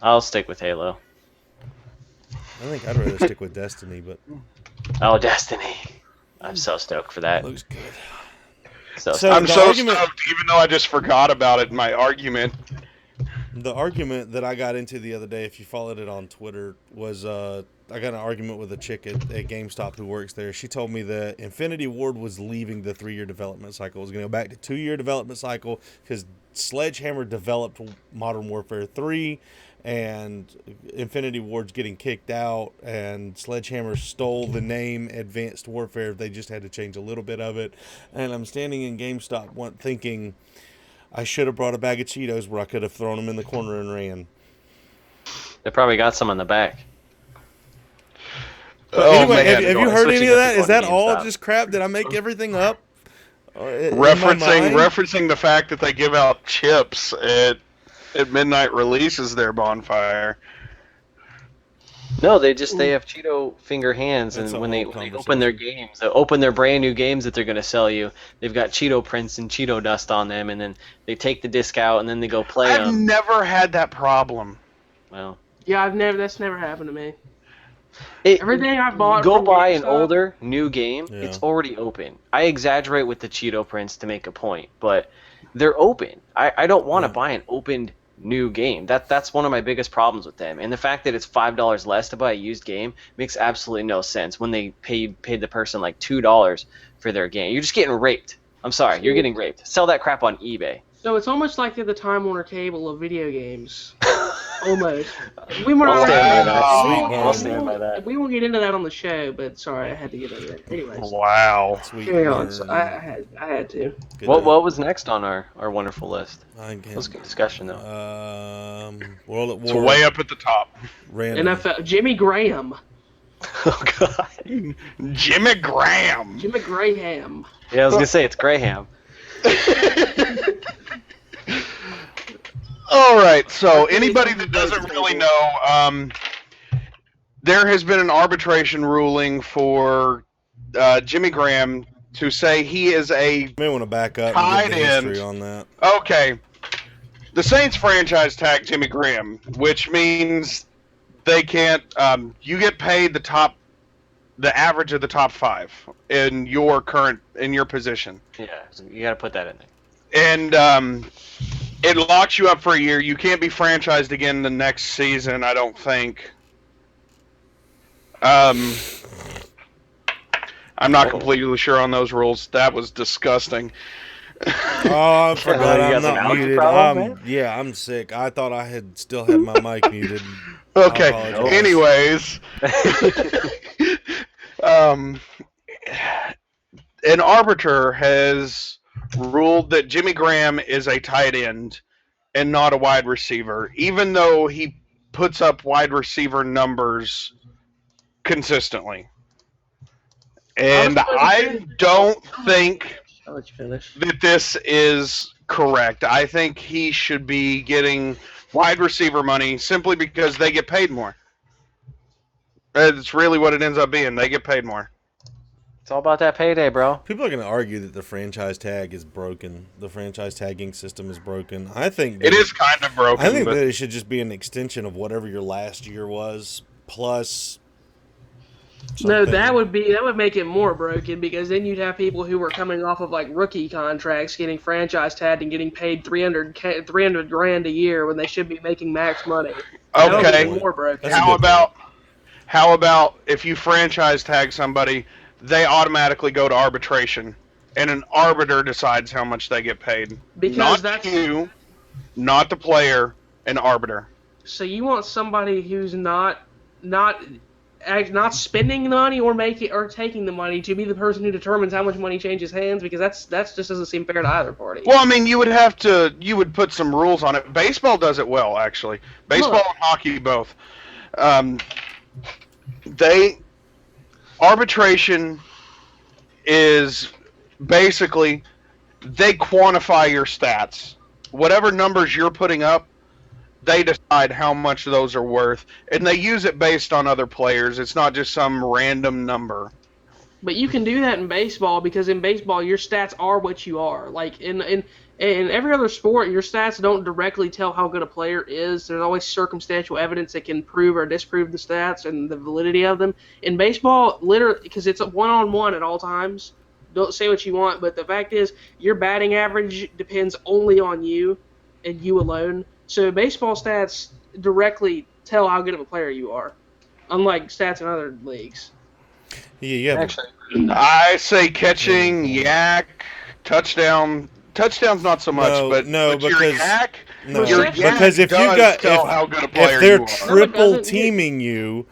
I'll stick with Halo. I think I'd rather stick with Destiny, but Oh, Destiny. I'm so stoked for that. looks good. So I'm the so argument- stoked, even though I just forgot about it in my argument. The argument that I got into the other day, if you followed it on Twitter, was I got an argument with a chick at GameStop who works there. She told me that Infinity Ward was leaving the 3-year development cycle. It was going to go back to 2-year development cycle because Sledgehammer developed Modern Warfare 3, and Infinity Ward's getting kicked out, and Sledgehammer stole the name Advanced Warfare. They just had to change a little bit of it. And I'm standing in GameStop thinking, I should have brought a bag of Cheetos where I could have thrown them in the corner and ran. they probably got some on the back. But anyway, man. have you Going- heard any switching of up that? to Is that going to all GameStop. just crap? Did I make everything up? In my mind? Referencing the fact that they give out chips at midnight releases their Bonfire. No, they have Cheeto finger hands, That's and a when they whole open their games, they open their brand new games that they're going to sell you. They've got Cheeto prints and Cheeto dust on them, and then they take the disc out, and then they go play I've them. never had that problem. Well, Yeah, that's never happened to me. Everything I've bought. Go from buy an GameStop- older new game. Yeah. It's already open. I exaggerate with the Cheeto prints to make a point, but they're open. I don't want to buy an opened new game. That's one of my biggest problems with them. And the fact that it's $5 less to buy a used game makes absolutely no sense when they paid the person like $2 for their game. You're just getting raped. I'm sorry, you're getting raped. Sell that crap on eBay. So it's almost like they're the Time Warner cable of video games. Almost. We were I'll not. stand by that. I'll stand by that. We won't get into that on the show, but sorry, I had to get into it. Anyways, Wow. Sweet. carry on. So I had to. Good What was next on our wonderful list? I That was a good discussion though. World at It's War. way up at the top. Random. NFL. Jimmy Graham. Oh god. Jimmy Graham. Jimmy Graham. Yeah, I was gonna say it's Graham. All right, so anybody that doesn't really know, there has been an arbitration ruling for Jimmy Graham to say he is a You may want to back up and Tight get the history end. on that. okay. The Saints franchise tagged Jimmy Graham, which means they can't. You get paid the top the average of the top 5 in your position. Yeah, so you got to put that in there. And it locks you up for a year. You can't be franchised again the next season, I don't think. I'm not completely sure on those rules. That was disgusting. Oh, I forgot You got I'm some not allergy muted. problems, Yeah, I'm sick. I thought I had still had my mic muted. Okay. I apologize. Anyways, an arbiter has ruled that Jimmy Graham is a tight end and not a wide receiver, even though he puts up wide receiver numbers consistently. And I don't think I'll let you finish. that this is correct. I think he should be getting wide receiver money simply because they get paid more. It's really what it ends up being. They get paid more. It's all about that payday, bro. People are going to argue that the franchise tag is broken. The franchise tagging system is broken. I think It is kind of broken. I think but that it should just be an extension of whatever your last year was, plus. No, something. that would make it more broken, because then you'd have people who were coming off of like rookie contracts getting franchise tagged and getting paid $300 grand a year when they should be making max money. That would Okay. be more broken. That's a How good about if you franchise tag somebody, they automatically go to arbitration, and an arbiter decides how much they get paid. Because not that's you, not the player, an arbiter. so you want somebody who's not spending the money or taking the money to be the person who determines how much money changes hands, because that just doesn't seem fair to either party. Well, I mean, you would put some rules on it. Baseball does it well, actually. Baseball and hockey both. Arbitration is basically they quantify your stats. Whatever numbers you're putting up, they decide how much those are worth, and they use it based on other players. It's not just some random number. But you can do that in baseball, because in baseball your stats are what you are. Like in every other sport, your stats don't directly tell how good a player is. There's always circumstantial evidence that can prove or disprove the stats and the validity of them. In baseball, literally, because it's a one-on-one at all times. Don't say what you want, but the fact is your batting average depends only on you and you alone. So baseball stats directly tell how good of a player you are, unlike stats in other leagues. Yeah. Actually, I say catching, yak, touchdown. Touchdown's not so much, but your yak, because if how good a player if they're you are. triple teaming you,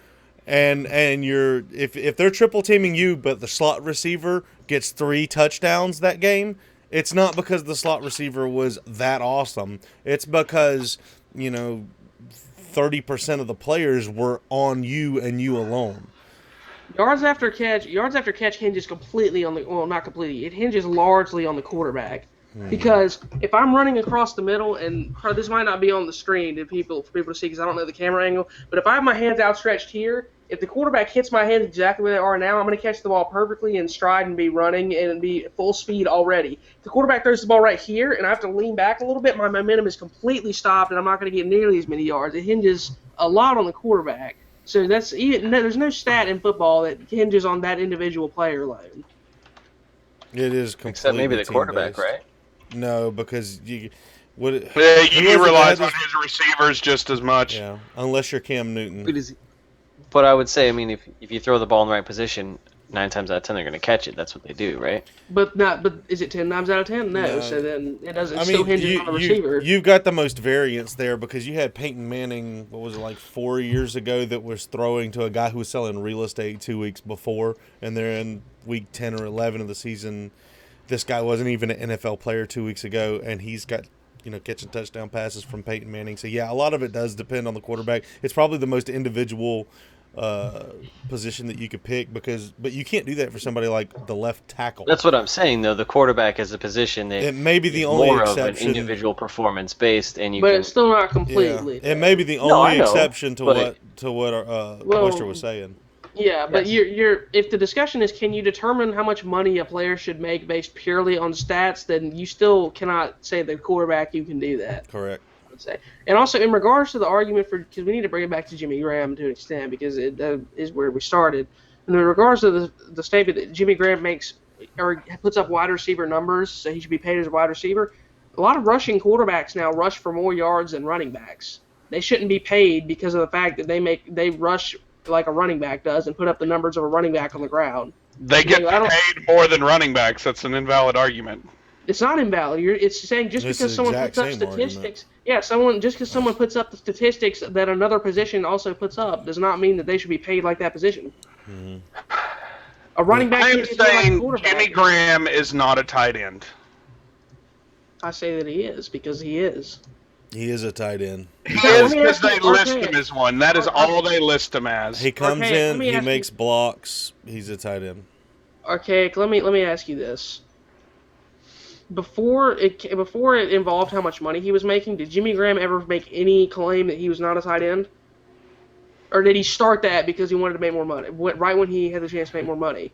and if they're triple teaming you, but the slot receiver gets 3 touchdowns that game, it's not because the slot receiver was that awesome. It's because 30% of the players were on you and you alone. Yards after catch hinges completely on not completely. It hinges largely on the quarterback. Because if I'm running across the middle, and this might not be on the screen for people to see because I don't know the camera angle, but if I have my hands outstretched here, if the quarterback hits my hands exactly where they are now, I'm going to catch the ball perfectly in stride and be running and be full speed already. If the quarterback throws the ball right here and I have to lean back a little bit, my momentum is completely stopped and I'm not going to get nearly as many yards. It hinges a lot on the quarterback. So there's no stat in football that hinges on that individual player alone. It is completely except maybe the quarterback, team-based. right? No, because he relies on his receivers just as much. Yeah, unless you're Cam Newton. But I would say, I mean, if you throw the ball in the right position, 9 times out of 10 they're going to catch it. That's what they do, right? But is it 10 times out of 10? No. So then it doesn't. I Still mean, hinges on the receiver. You've got the most variance there because you had Peyton Manning. What was it, like 4 years ago, that was throwing to a guy who was selling real estate 2 weeks before, and they're in week 10 or 11 of the season. This guy wasn't even an NFL player 2 weeks ago, and he's got catching touchdown passes from Peyton Manning. So yeah, a lot of it does depend on the quarterback. It's probably the most individual position that you could pick, but you can't do that for somebody like the left tackle. That's what I'm saying, though. The quarterback is a position that it may be the is only more exception. of an individual performance based, and but it's still not completely. Yeah. It may be the only exception to what Well, Oyster was saying. Yeah, but if the discussion is can you determine how much money a player should make based purely on stats, then you still cannot say the quarterback you can do that. Correct. I would say. And also in regards to the argument because we need to bring it back to Jimmy Graham to an extent because it is where we started. in regards to the statement that Jimmy Graham makes or puts up wide receiver numbers, so he should be paid as a wide receiver. A lot of rushing quarterbacks now rush for more yards than running backs. They shouldn't be paid because of the fact that they rush like a running back does and put up the numbers of a running back on the ground. They get paid more than running backs. That's an invalid argument. It's not invalid. It's saying just because someone puts up statistics, just because someone puts up the statistics that another position also puts up does not mean that they should be paid like that position. Mm-hmm. A running back. I am saying Jimmy Graham is not a tight end. I say that he is because he is. He is a tight end. He is because they list him as one. That is all they list him as. He comes in, he makes blocks. He's a tight end. Okay, let me ask you this. Before it involved how much money he was making, did Jimmy Graham ever make any claim that he was not a tight end? Or did he start that because he wanted to make more money? Right when he had the chance to make more money?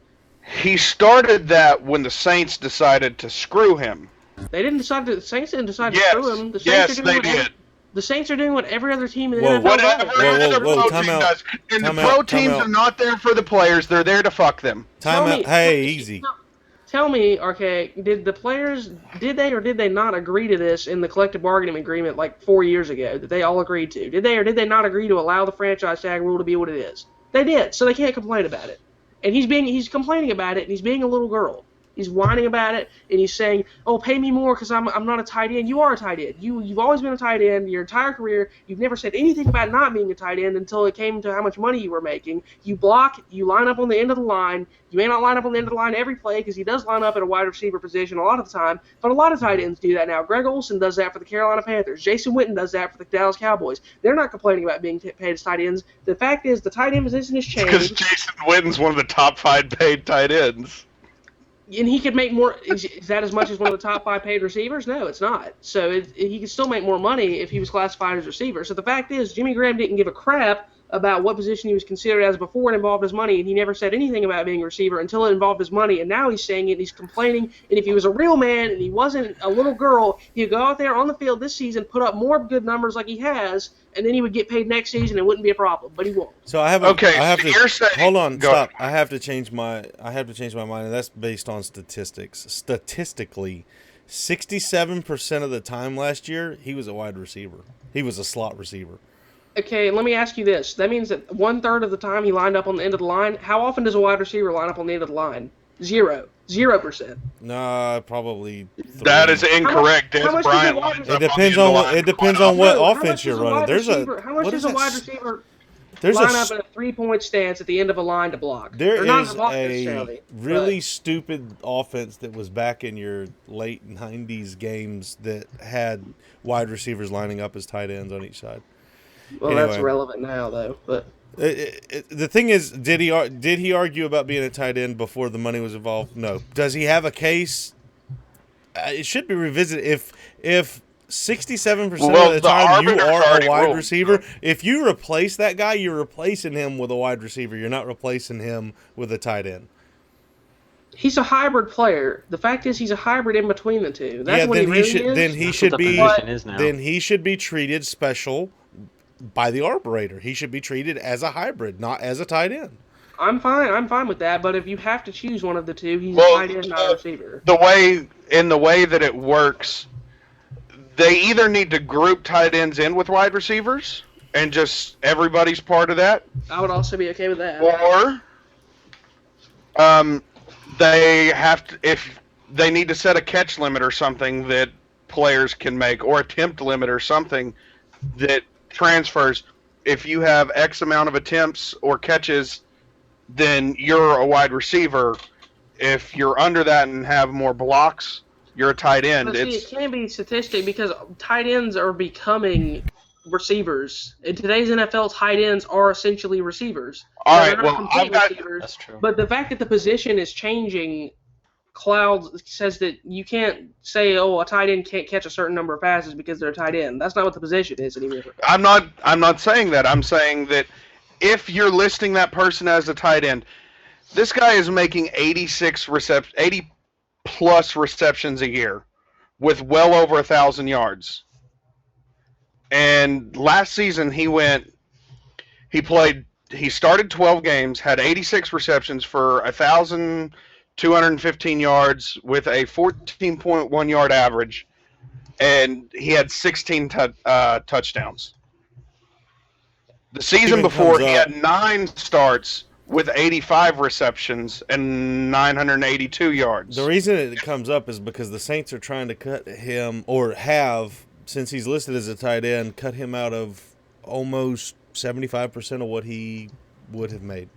He started that when the Saints decided to screw him. They didn't decide to. The Saints didn't decide to screw him. The Saints they did. The Saints are doing what every other team in the NFL does. Whoa, time out. Does. And the pro teams are not there for the players. They're there to fuck them. Easy. Tell me, okay, did the players, did they or did they not agree to this in the collective bargaining agreement like 4 years ago that they all agreed to? Did they or did they not agree to allow the franchise tag rule to be what it is? They did, so they can't complain about it. And he's complaining about it, and he's being a little girl. He's whining about it, and he's saying, "Oh, pay me more because I'm not a tight end." You are a tight end. You've always been a tight end your entire career. You've never said anything about not being a tight end until it came to how much money you were making. You block. You line up on the end of the line. You may not line up on the end of the line every play because he does line up at a wide receiver position a lot of the time, but a lot of tight ends do that now. Greg Olsen does that for the Carolina Panthers. Jason Witten does that for the Dallas Cowboys. They're not complaining about being paid as tight ends. The fact is the tight end position has changed. Because Jason Witten's one of the top 5 paid tight ends. And he could make more. Is that as much as one of the top 5 paid receivers? No, it's not. So he could still make more money if he was classified as receiver. So the fact is, Jimmy Graham didn't give a crap about what position he was considered as before it involved his money, and he never said anything about being a receiver until it involved his money, and now he's saying it, and he's complaining, and if he was a real man and he wasn't a little girl, he'd go out there on the field this season, put up more good numbers like he has, and then he would get paid next season and it wouldn't be a problem, but he won't. So I have hold on, stop. I have to change my mind, and that's based on statistics. Statistically, 67% of the time last year, he was a wide receiver. He was a slot receiver. Okay, let me ask you this. That means that 1/3 of the time he lined up on the end of the line. How often does a wide receiver line up on the end of the line? 0%. Nah, probably 3. That is incorrect. It depends on what offense you're running. How much does a wide receiver line up in a 3-point stance at the end of a line to block? There is a really stupid offense that was back in your late 90s games that had wide receivers lining up as tight ends on each side. Well, anyway, that's relevant now, though. But the thing is, did he argue about being a tight end before the money was involved? No. Does he have a case? It should be revisited. If 67% of the time you are a wide receiver, if you replace that guy, you're replacing him with a wide receiver. You're not replacing him with a tight end. He's a hybrid player. The fact is, he's a hybrid in between the two. That's what he really is. Then he should be treated special by the arbiter. He should be treated as a hybrid, not as a tight end. I'm fine with that, but if you have to choose one of the two, he's a tight end, not a receiver. The way that it works, they either need to group tight ends in with wide receivers and just everybody's part of that. I would also be okay with that. Or they have to, if they need to set a catch limit or something that players can make, or attempt limit or something that transfers. If you have X amount of attempts or catches, then you're a wide receiver. If you're under that and have more blocks, you're a tight end. But see, it can be statistic because tight ends are becoming receivers. In today's NFL, tight ends are essentially receivers. All right, well, that's true. But the fact that the position is changing, Cloud says that you can't say, oh, a tight end can't catch a certain number of passes because they're a tight end. That's not what the position is anymore. I'm not saying that. I'm saying that if you're listing that person as a tight end, this guy is making 80 plus receptions a year with well over 1,000 yards. And last season he played he started 12 games, had 86 receptions for 1,215 yards with a 14.1 yard average, and he had 16 touchdowns. The season Even before, comes he up. had 9 starts with 85 receptions and 982 yards. The reason it comes up is because the Saints are trying to cut him, or have, since he's listed as a tight end, cut him out of almost 75% of what he would have made.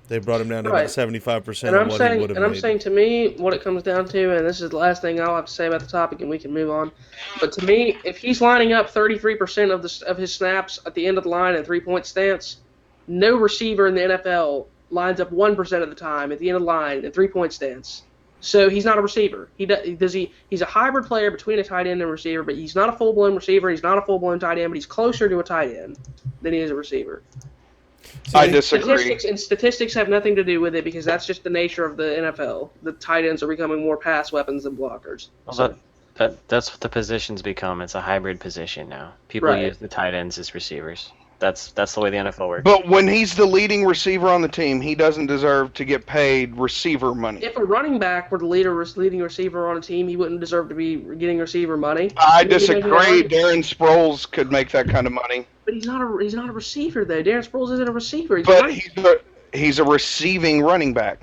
They brought him down to Right. about 75% And of I'm what saying, he would have and I'm made. saying, to me, what it comes down to, and this is the last thing I'll have to say about the topic, and we can move on. But to me, if he's lining up 33% of his snaps at the end of the line in 3-point stance, no receiver in the NFL lines up 1% of the time at the end of the line in 3-point stance. So he's not a receiver. He's a hybrid player between a tight end and a receiver, but he's not a full-blown receiver. He's not a full-blown tight end, but he's closer to a tight end than he is a receiver. I disagree. Statistics have nothing to do with it because that's just the nature of the NFL. The tight ends are becoming more pass weapons than blockers. Well, that's what the position's become. It's a hybrid position now. People Right. use the tight ends as receivers. That's the way the NFL works. But when he's the leading receiver on the team, he doesn't deserve to get paid receiver money. If a running back were the leading receiver on a team, he wouldn't deserve to be getting receiver money. I Maybe disagree. not. Darren Sproles could make that kind of money. But he's not a receiver though. Darren Sproles isn't a receiver. He's a But running he's a receiving running back.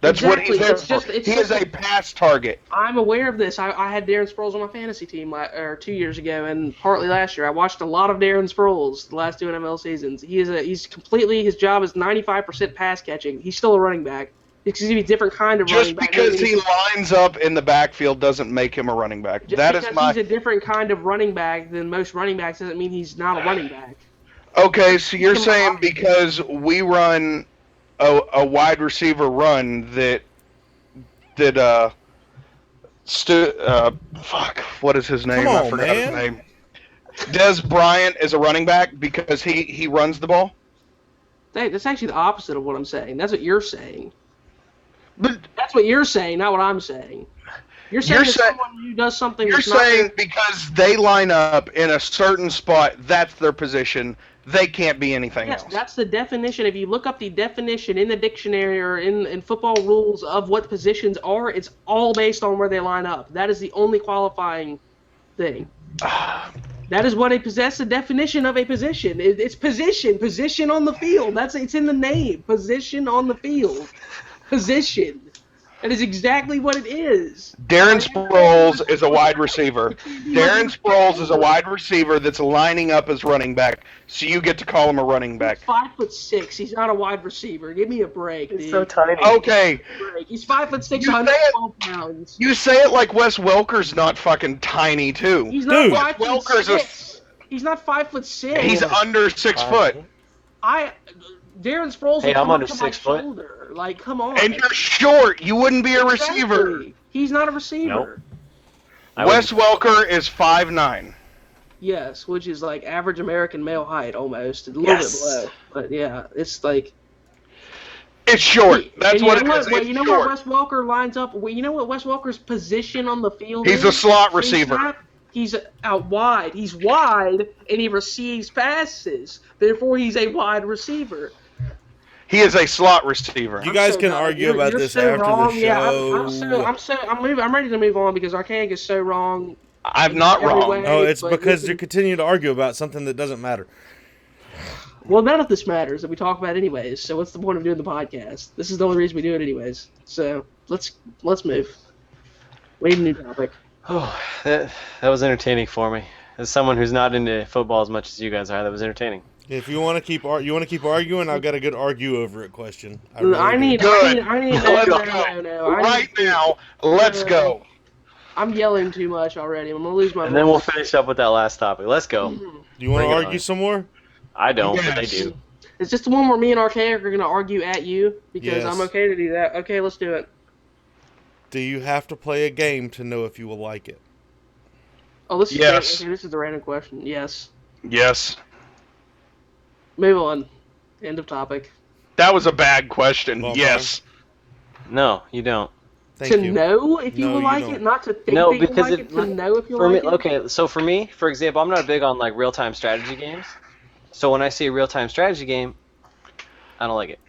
That's Exactly. what he's there It's just- for. it's He just- is a pass target. I'm aware of this. I had Darren Sproles on my fantasy team 2 years ago, and partly last year. I watched a lot of Darren Sproles the last 2 NFL seasons. He's completely, his job is 95% pass catching. He's still a running back. It's going to be a different kind of Just running back. because he lines up in the backfield doesn't make him a running back. Just That is because my he's a different kind of running back than most running backs doesn't mean he's not a running back. Okay, so you're Come saying on. because we run a wide receiver run fuck, what is his name? Come I on, forgot man. his name. Des Bryant is a running back because he runs the ball. That's actually the opposite of what I'm saying. That's what you're saying. But That's what you're saying, not what I'm saying. You're saying You're that say- someone who does something you're that's not saying because they line up in a certain spot, that's their position. They can't be anything Yes, else. that's the definition. If you look up the definition in the dictionary or in football rules of what positions are, it's all based on where they line up. That is the only qualifying thing. That is what that's the definition of a position. It's position on the field. It's in the name. Position on the field. Position. That is exactly what it is. Darren Sproles is a wide receiver. Darren Sproles is a wide receiver that's lining up as running back, so you get to call him a running back. He's 5'6". He's not a wide receiver. Give me a break, dude. It's so tiny. Okay, He's 5'6", You say it- 112 pounds. you say it like Wes Welker's not fucking tiny too. He's not Dude. 5'6". He's not 5'6". He's under 6 foot, Darren Sproles. Hey, will I'm come under up to 6 my foot. shoulder. Like, come on. and you're short. You wouldn't be a receiver. Exactly. He's not a receiver. I Wes Welker is 5'9". Yes, which is like average American male height almost, a little Yes. bit below. But yeah, it's like. It's short. That's And what you it know is. Well, It's you know where short. Wes Welker lines up. Well, you know what Wes Welker's position on the field He's is? a slot He's receiver. not- He's out wide. He's wide, and he receives passes. Therefore, he's a wide receiver. He is a slot receiver. You guys So can dumb. argue about You're this so after wrong. the Yeah, show. I'm ready to move on because Archaic is so wrong. I'm not Every wrong. way. No, it's but because we you're can- continuing to argue about something that doesn't matter. Well, none of this matters that we talk about anyways. So what's the point of doing the podcast? This is the only reason we do it anyways. So let's move. We need a new topic. Oh, that was entertaining for me. As someone who's not into football as much as you guys are, that was entertaining. If you want to keep arguing, I've got a good argue over it question. I really do. need Good. no. Right now, let's go. I'm yelling too much already. I'm gonna lose my And then we'll voice. finish up with that last topic. Let's go. Do you want to Bring it argue on. some more? I don't, but they Yes. do. Is this the one where me and Archaic are gonna argue at you? Because Yes. I'm okay to do that. Okay, let's do it. Do you have to play a game to know if you will like it? Oh, this is Yes. okay, this is the random question. Yes. Yes. Move on. End of topic. That was a bad question. Well, Yes. No, you don't. Thank to you. know if you No, will you like don't. it, not to think No, that you because like it- it, to know if you For me, like it. okay, so for me, for example, I'm not big on like real-time strategy games. So when I see a real-time strategy game, I don't like it.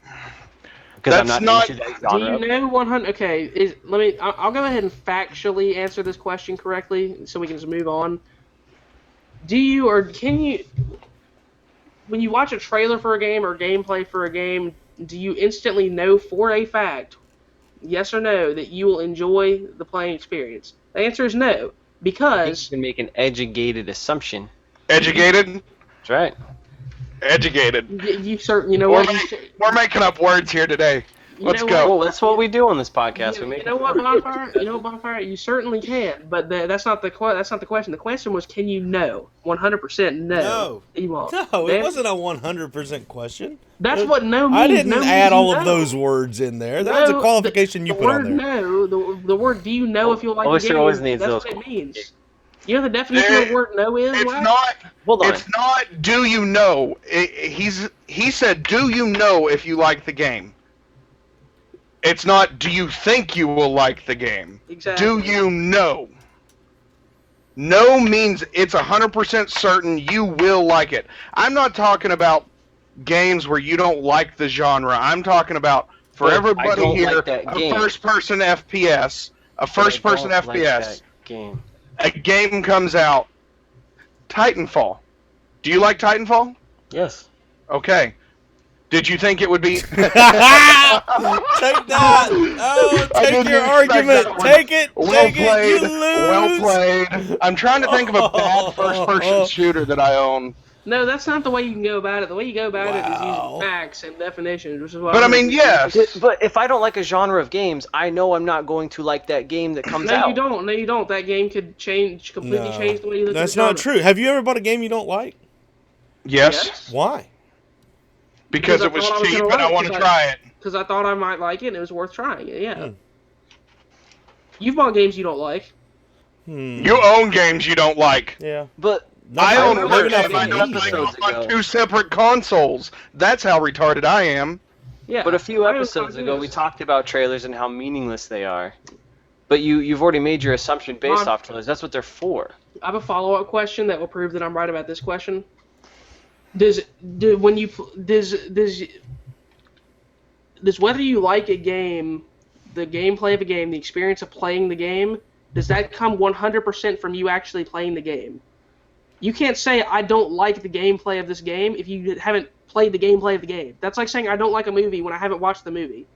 Because I'm not into that genre. Do you know 100? Okay, I'll go ahead and factually answer this question correctly, so we can just move on. Do you or can you, when you watch a trailer for a game or gameplay for a game, do you instantly know for a fact, yes or no, that you will enjoy the playing experience? The answer is no, I think because you can make an educated assumption. Educated? That's right. Educated. you know what? We're making up words here today. Let's go. Well, that's what we do on this podcast. You know what, Bonfire? You certainly can, but that's not the question. The question was, can you know 100% No. that you won't? No, it wasn't a 100% question. That's what no means. I didn't no add means all no. of those words in there. That was a qualification you put on there. The word do you know if you like the Oyster game? always needs That's those what it means. You know the definition of the word no is? It's Wes? not. Hold on. It's not. Do you know? He said, "Do you know if you like the game?" It's not. Do you think you will like the game? Exactly. Do you know? No means it's 100% certain you will like it. I'm not talking about games where you don't like the genre. I'm talking about for But I everybody don't here, like that a game. first-person FPS. A first-person But I don't like FPS. that game. A game comes out. Titanfall. Do you like Titanfall? Yes. Okay. Did you think it would be? Take that! Oh, I take didn't your expect argument! that one. Take it! Well Take played. it! You lose! Well played. I'm trying to think of a bad first-person shooter that I own. No, that's not the way you can go about it. The way you go about it is Wow. using facts and definitions, which is what. But I mean, yes. But if I don't like a genre of games, I know I'm not going to like that game that comes out. No, you don't. No, you don't. That game could completely change the way you look That's at the not genre. true. Have you ever bought a game you don't like? Yes. Why? Because I it was thought I was cheap gonna and I like want to it. try it. Because I thought I might like it and it was worth trying it, yeah. You've bought games you don't like. You own games you don't like. Yeah. But I I own don't games know. I don't like Episodes on ago. 2 separate consoles. That's how retarded I am. Yeah. But a few I own episodes ago, we consoles. talked about trailers and how meaningless they are. But you've already made your assumption based off trailers. That's what they're for. I have a follow-up question that will prove that I'm right about this question. Does whether you like a game, the gameplay of a game, the experience of playing the game, does that come 100% from you actually playing the game? You can't say, I don't like the gameplay of this game if you haven't played the gameplay of the game. That's like saying I don't like a movie when I haven't watched the movie.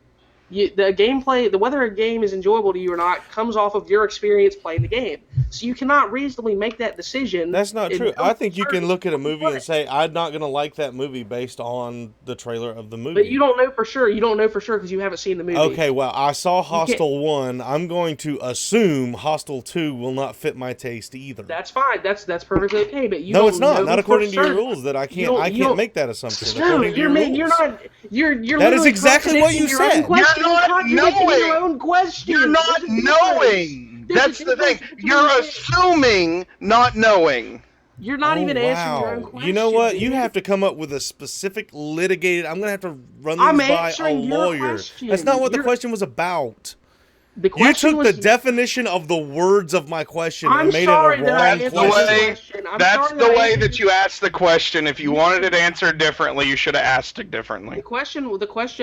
The gameplay, whether a game is enjoyable to you or not, comes off of your experience playing the game. So you cannot reasonably make that decision. That's not true. I think you can look at a movie and say, I'm not going to like that movie based on the trailer of the movie. But you don't know for sure. You don't know for sure because you haven't seen the movie. Okay, well, I saw Hostel 1. I'm going to assume Hostel 2 will not fit my taste either. That's fine. That's perfectly okay. But you No, don't it's not. know Not for according to your certain. rules. That I You can't don't- make that assumption. No, according to your rules. you're not. You're That is literally exactly what you contradicting your own said. question. You're not contradicting knowing. your own question. You're not There's a difference. knowing. There's a That's the thing. difference between You're that. assuming not knowing. You're not even answering your own Wow. question. You know what? You dude. have to come up with a specific litigated. I'm going to have to run I'm these by a answering your lawyer. question. That's not what the You're- question was about. The You question took was, the definition of the words of my question I'm and made sorry it a that I wrong answered the question. way- question. I'm That's sorry the I way answered that you asked the question. If you wanted it answered differently, you should have asked it The differently. question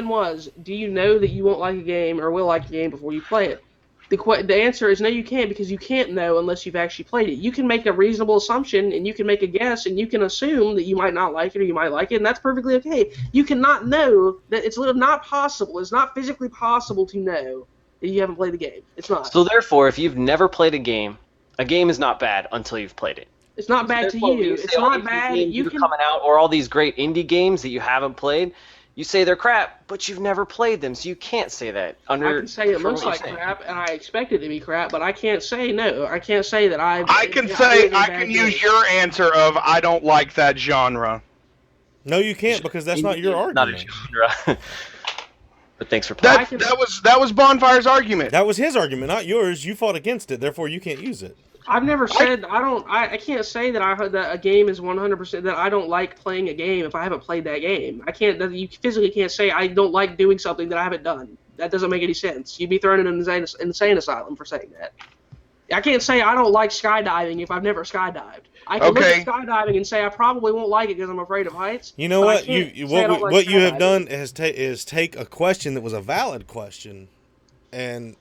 was, do you know that you won't like a game or will like a game before you play it? The answer is no, you can't, because you can't know unless you've actually played it. You can make a reasonable assumption, and you can make a guess, and you can assume that you might not like it or you might like it, and that's perfectly okay. You cannot know that it's not possible. It's not physically possible to know that you haven't played the game. It's not. So therefore, if you've never played a game is not bad until you've played it. It's not bad to Therefore, when you. say It's all not these bad. games You that are can. coming out, or all these great indie games that you haven't played. You say they're crap, but you've never played them, so you can't say that. I can say it looks like crap, and I expect it to be crap, but I can't say no. I can't say that I can yeah, say it's a I bad can game. use your answer of I don't like that genre. No, you can't, because that's not your Not a argument. genre. But thanks for playing. That was Bonfire's argument. That was his argument, not yours. You fought against it, therefore you can't use it. I've never said I can't say that a game is 100% that I don't like playing a game if I haven't played that game. I can't. You physically can't say I don't like doing something that I haven't done. That doesn't make any sense. You'd be thrown in an insane asylum for saying that. I can't say I don't like skydiving if I've never skydived. I can look Okay. at skydiving and say I probably won't like it because I'm afraid of heights. You know but I what? can't You say I don't like what you have skydiving. done is take a question that was a valid question, and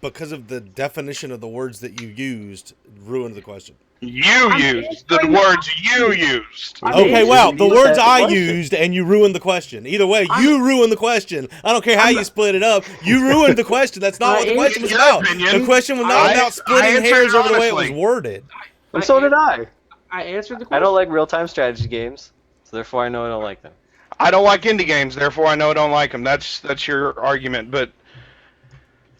because of the definition of the words that you used, ruined the question. You I'm used the answering words you used. I'm Okay, answering wow, you the used words that I question. used and you ruined the question. Either way, I'm- you ruined the question. I don't care how you split it up. You ruined the question. That's not what the question was In your about. opinion, The question was not I about splitting answered hairs it over the way it was honestly. worded. And so did I. I answered the I question. don't like real-time strategy games, so therefore I know I don't like them. I don't like indie games, therefore I know I don't like them. That's your argument, but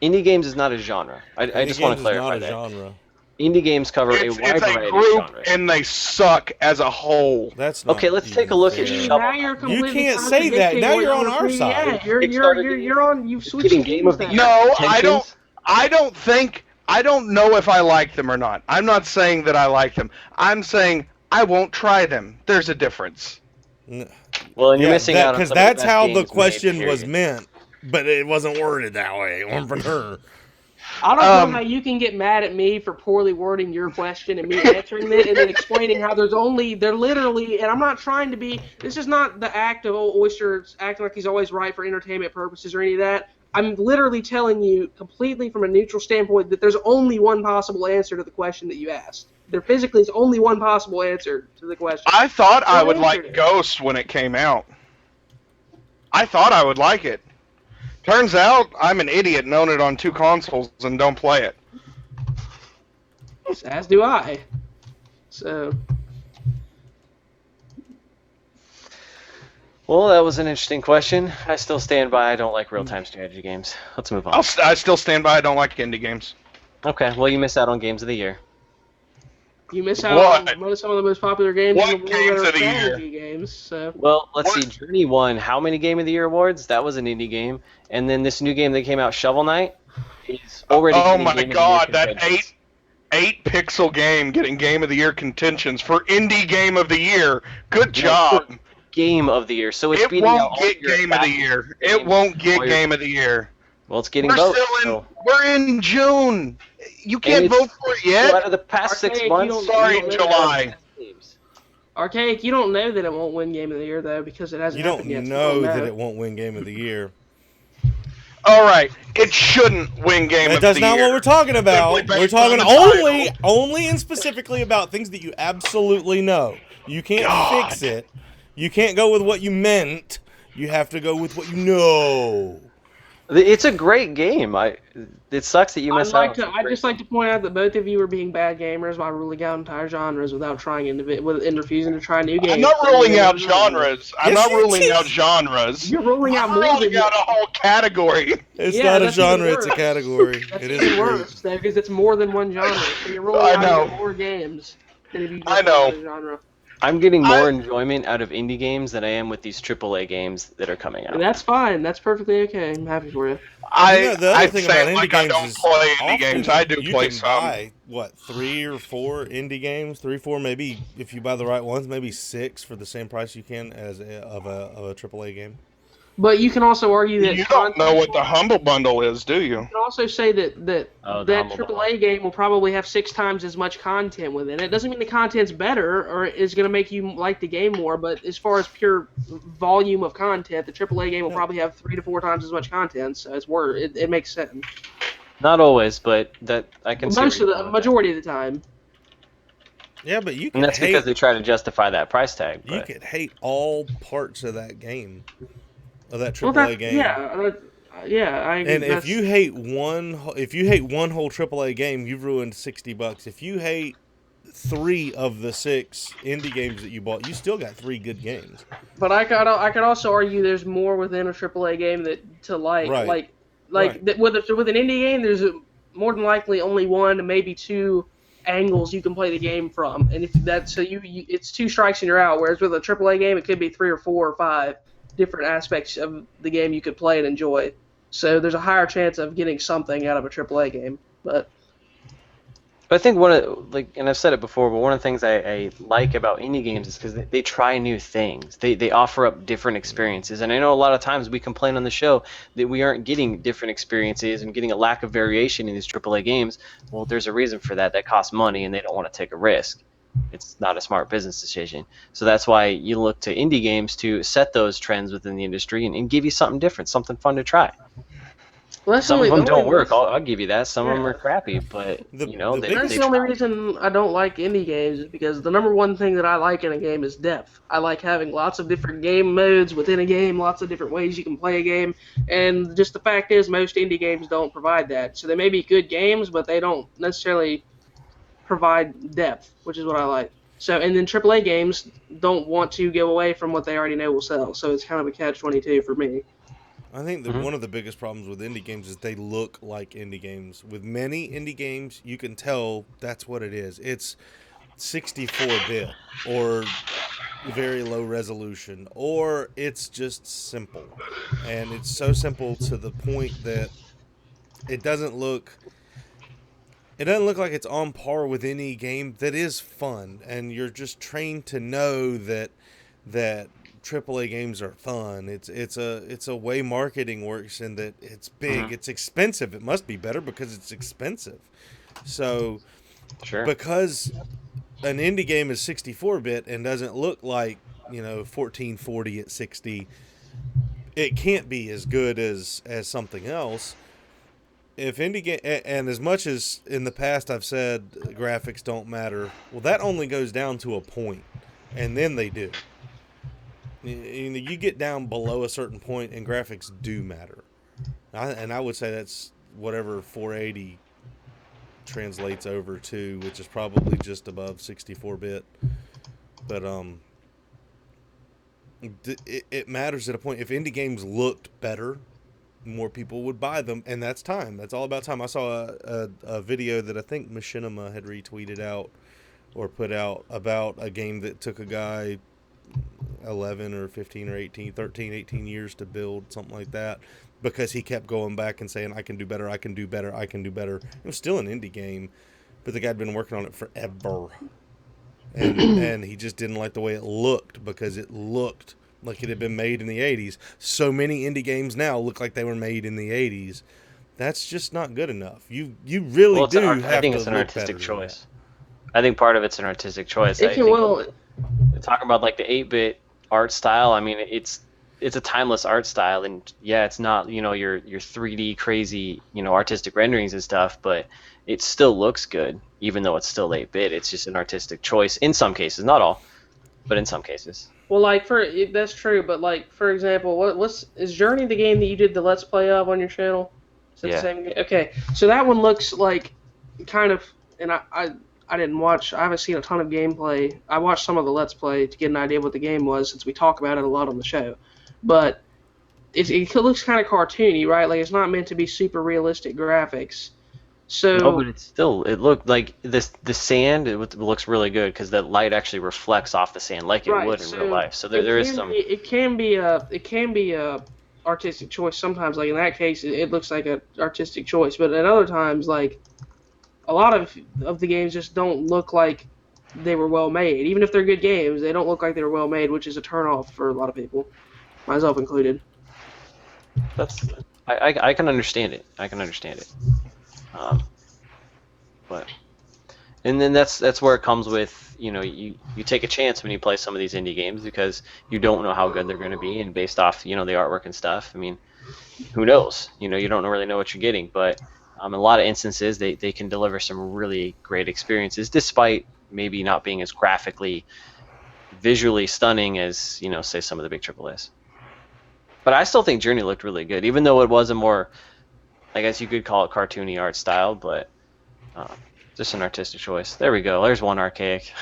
Indie games is not a genre. I Indie just want games to is not clarify a that. genre. Indie games cover a it's wide a variety of group genres. and they suck as a whole. That's not Okay, let's take even a look at fair. Shovel Now Knight. you're You completely can't say that. contradicting Now what you're on you our were- side. Yeah, you're on. You've switched Getting Game teams of the now. Year. No, Tensions? I don't think I don't know if I like them or not. I'm not saying that I like them. I'm saying I won't try them. There's a difference. Well, and you're missing out on because some of the that's best how the games made, question was period. meant, but it wasn't worded that way. Entrepreneur. I don't know how you can get mad at me for poorly wording your question and me answering it and then explaining how they're literally, and I'm not trying to be, this is not the act of old Oyster acting like he's always right for entertainment purposes or any of that. I'm literally telling you completely from a neutral standpoint that there's only one possible answer to the question that you asked. There physically is only one possible answer to the question. I thought I You would answered like it. Ghost when it came out. I thought I would like it. Turns out I'm an idiot and own it on 2 consoles and don't play it. As do I. So, Well, that was an interesting question. I still stand by I don't like real-time strategy games. Let's move on. I still stand by I don't like indie games. Okay, well, you missed out on Games of the Year. you miss out What? on some of the most popular games What in the world games that are of the year? strategy games. So. Well, let's What? see. Journey won how many Game of the Year awards? That was an indie game. And then this new game that came out, Shovel Knight, is already Oh getting my Game God, of the Year that contentions. 8-pixel game getting Game of the Year contentions for indie Game of the Year. Good No, job. Game of the Year. So it's It beating out won't all get your Game of the Assassin's Year. Creed It games, won't get all your- Game of the Year. Well, it's getting We're both. still in. So. We're in June. You And can't it's- vote for it So yet. out of the past 6 Archaic, you months, don't- Sorry, you don't know July. that. Archaic, you don't know that it won't win Game of the Year though because it hasn't You don't happened yet. so know you don't that it won't win Game of the Year. All right, it shouldn't win Game of That's the not Year. what we're talking about. Simply We're based talking on the only and specifically about things that you absolutely know. You can't God. fix it. You can't go with what you meant. You have to go with what you know. it's a great game. It sucks that you missed out. I'd just like to point out that both of you are being bad gamers by ruling out entire genres without trying and refusing to try new games. I'm not ruling out genres. I'm Yes, not you ruling did. out genres. You're ruling out I'm more ruling than out a whole category. It's Yeah, not a that's even genre, it's a worse. category. That's It is even a group. worse though, because it's more than one genre. So you're ruling I out know. even more games than if you just I know. ruled out a genre. I'm getting more I- enjoyment out of indie games than I am with these AAA games that are coming out. And that's fine. That's perfectly okay. I'm happy for you. You know, the other I thing say about indie like I games don't is play indie often games. I do you play can some. buy, 3 or 4 indie games, 3, 4, maybe if you buy the right ones, maybe 6 for the same price you can as of a AAA game. But you can also argue that You don't know what the Humble Bundle is, do you? You can also say that Oh, the that Humble AAA game will probably have 6 times as much content within it. It doesn't mean the content's better or is going to make you like the game more, but as far as pure volume of content, the AAA game will probably have 3 to 4 times as much content. So it makes sense. Not always, but that I can see. Most where of you're the going with majority of the time. Yeah, but you that. can And that's hate, because they try to justify that price tag. you But could hate all parts of that game, of that Well, AAA game. yeah, I agree. And if you hate one whole AAA game, you've ruined $60. If you hate 3 of the 6 indie games that you bought, you still got 3 good games. But I could also argue there's more within a AAA game that to like. Right. Like that with an indie game, there's more than likely only 1 to maybe 2 angles you can play the game from, and if that's so you it's 2 strikes and you're out. Whereas with a AAA game, it could be 3 or 4 or 5 different aspects of the game you could play and enjoy. So there's a higher chance of getting something out of a AAA game. But I think and I've said it before, but one of the things I like about indie games is because they try new things. They offer up different experiences, and I know a lot of times we complain on the show that we aren't getting different experiences and getting a lack of variation in these AAA games. Well, there's a reason for that. That costs money, and they don't want to take a risk. It's not a smart business decision. So that's why you look to indie games to set those trends within the industry and give you something different, something fun to try. Well, that's the Some of only, them the only don't work. reason- I'll give you that. Some of them Yeah. are crappy, but The they That's biggest the only try. reason I don't like indie games is because the number one thing that I like in a game is depth. I like having lots of different game modes within a game, lots of different ways you can play a game, and just the fact is most indie games don't provide that. So they may be good games, but they don't necessarily provide depth, which is what I like. So, and then AAA games don't want to go away from what they already know will sell. So it's kind of a catch-22 for me. I think that Mhm. one of the biggest problems with indie games is they look like indie games. With many indie games, you can tell that's what it is. It's 64-bit or very low resolution, or it's just simple. And it's so simple to the point that it doesn't look like it's on par with any game that is fun, and you're just trained to know that AAA games are fun. It's a way marketing works in that it's big, Mhm. it's expensive. It must be better because it's expensive. So Sure. because an indie game is 64-bit and doesn't look like 1440 at 60, it can't be as good as something else. If indie game, and as much as in the past I've said graphics don't matter, well, that only goes down to a point, and then they do. You get down below a certain point, and graphics do matter. And I would say that's whatever 480 translates over to, which is probably just above 64-bit. But it matters at a point. If indie games looked better, more people would buy them, and that's time. That's all about time. I saw a video that I think Machinima had retweeted out or put out about a game that took a guy 11 or 15 or 18, 13, 18 years to build, something like that, because he kept going back and saying, I can do better, I can do better, I can do better. It was still an indie game, but the guy had been working on it forever. And he just didn't like the way it looked because it looked like it had been made in the 80s. So many indie games now look like they were made in the 80s. That's just not good enough. You really do have I think to it's an look artistic better than choice. I think part of it's an artistic choice. It I can think well, talking about like the 8-bit art style. I mean, it's a timeless art style, and yeah, it's not your 3D crazy artistic renderings and stuff, but it still looks good, even though it's still 8-bit. It's just an artistic choice in some cases, not all, but in some cases. well, like that's true, but like for example, is Journey the game that you did the Let's Play of on your channel? Is that the Yeah. same game? Okay, so that one looks like kind of, and I didn't watch. I haven't seen a ton of gameplay. I watched some of the Let's Play to get an idea of what the game was, since we talk about it a lot on the show. But it looks kind of cartoony, right? Like it's not meant to be super realistic graphics. So No, but it looked like the sand. Looks really good because the light actually reflects off the sand like it right, would in real life. So it there is can some. it can be a artistic choice sometimes. Like in that case, it looks like an artistic choice. But at other times, like a lot of the games just don't look like they were well made. Even if they're good games, they don't look like they were well made, which is a turnoff for a lot of people, myself included. I can understand it. I can understand it. But and then that's where it comes with you take a chance when you play some of these indie games because you don't know how good they're going to be, and based off the artwork and stuff. I mean, who knows? You don't really know what you're getting, but in a lot of instances they can deliver some really great experiences despite maybe not being as graphically, visually stunning as say some of the big AAAs. But I still think Journey looked really good, even though it was a more, I guess you could call it cartoony art style, but just an artistic choice. There we go. There's one archaic.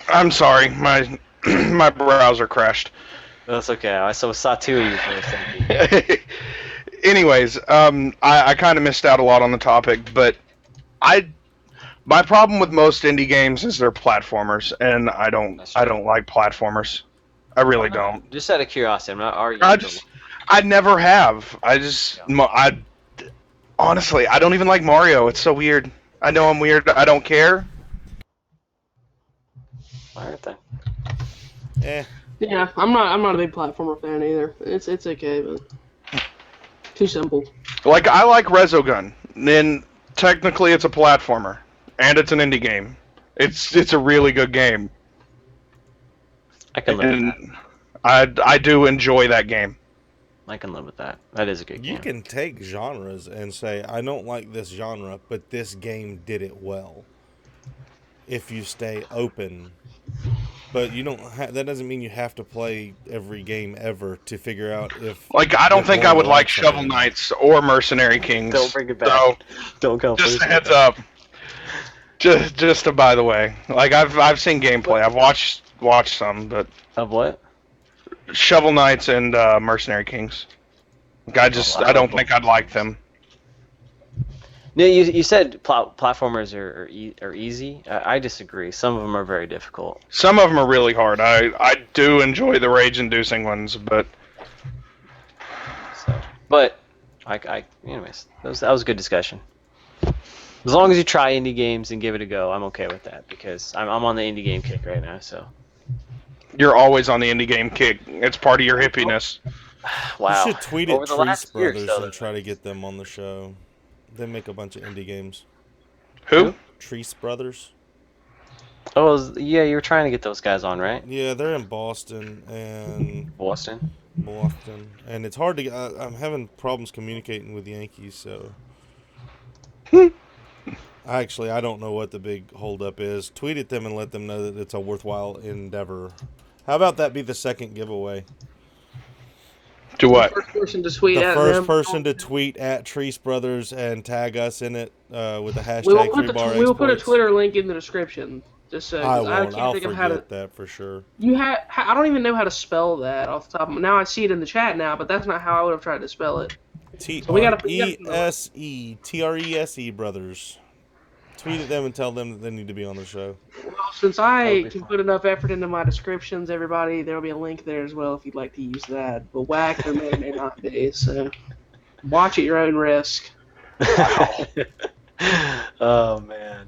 I'm sorry, my my browser crashed. That's okay. I saw two of you for a second. Anyways, I kind of missed out a lot on the topic, but my problem with most indie games is they're platformers, and I don't like platformers. I really don't. Just out of curiosity, I'm not arguing. I never have. Honestly, I don't even like Mario. It's so weird. I know I'm weird. I don't care. All right then. Yeah, I'm not a big platformer fan either. It's okay, but too simple. Like I like Resogun, and technically it's a platformer, and it's an indie game, It's a really good game, I can live with that. and I do enjoy that game. I can live with that. That is a good You game. can take genres and say, I don't like this genre, but this game did it well. If you stay open. But you don't. That doesn't mean you have to play every game ever to figure out if. Like, I don't if think one I would like something. Shovel Knights or Mercenary Kings. Don't bring it back. So, Don't come just a first. heads up. Just a by the way. Like, I've seen gameplay. I've watched some, but Of what? Shovel Knights and Mercenary Kings. Like, I don't think I'd like them. No, you said platformers are easy. I disagree. Some of them are very difficult. Some of them are really hard. I do enjoy the rage-inducing ones, but So, but anyways, that was a good discussion. As long as you try indie games and give it a go, I'm okay with that because I'm on the indie game kick right now. So you're always on the indie game kick. It's part of your hippiness. wow. You should tweet Over at the Treese last year or Brothers so, and try to get them on the show. They make a bunch of indie games. Who? Treese Brothers. Oh, yeah, you were trying to get those guys on, right? Yeah, they're in Boston and Boston. and it's hard to get. I'm having problems communicating with Yankees, so. Actually, I don't know what the big holdup is. Tweet at them and let them know that it's a worthwhile endeavor. How about that be the second giveaway? To what? The first person to tweet The at first them. person to tweet at Treese Brothers and tag us in it with the hashtag We will put 3bar we will put a exploits. Twitter link in the description. Just so I 'cause won't. can't I'll think of how to. forget that for sure. I don't even know how to spell that off the top. Now I see it in the chat now, but that's not how I would have tried to spell it. we gotta- T-R-E-S-E Brothers. Tweet at them and tell them that they need to be on the show. Well, since I That'll be can fun. put enough effort into my descriptions, everybody, there will be a link there as well if you'd like to use that. But whack there may not be, so watch at your own risk. Oh man.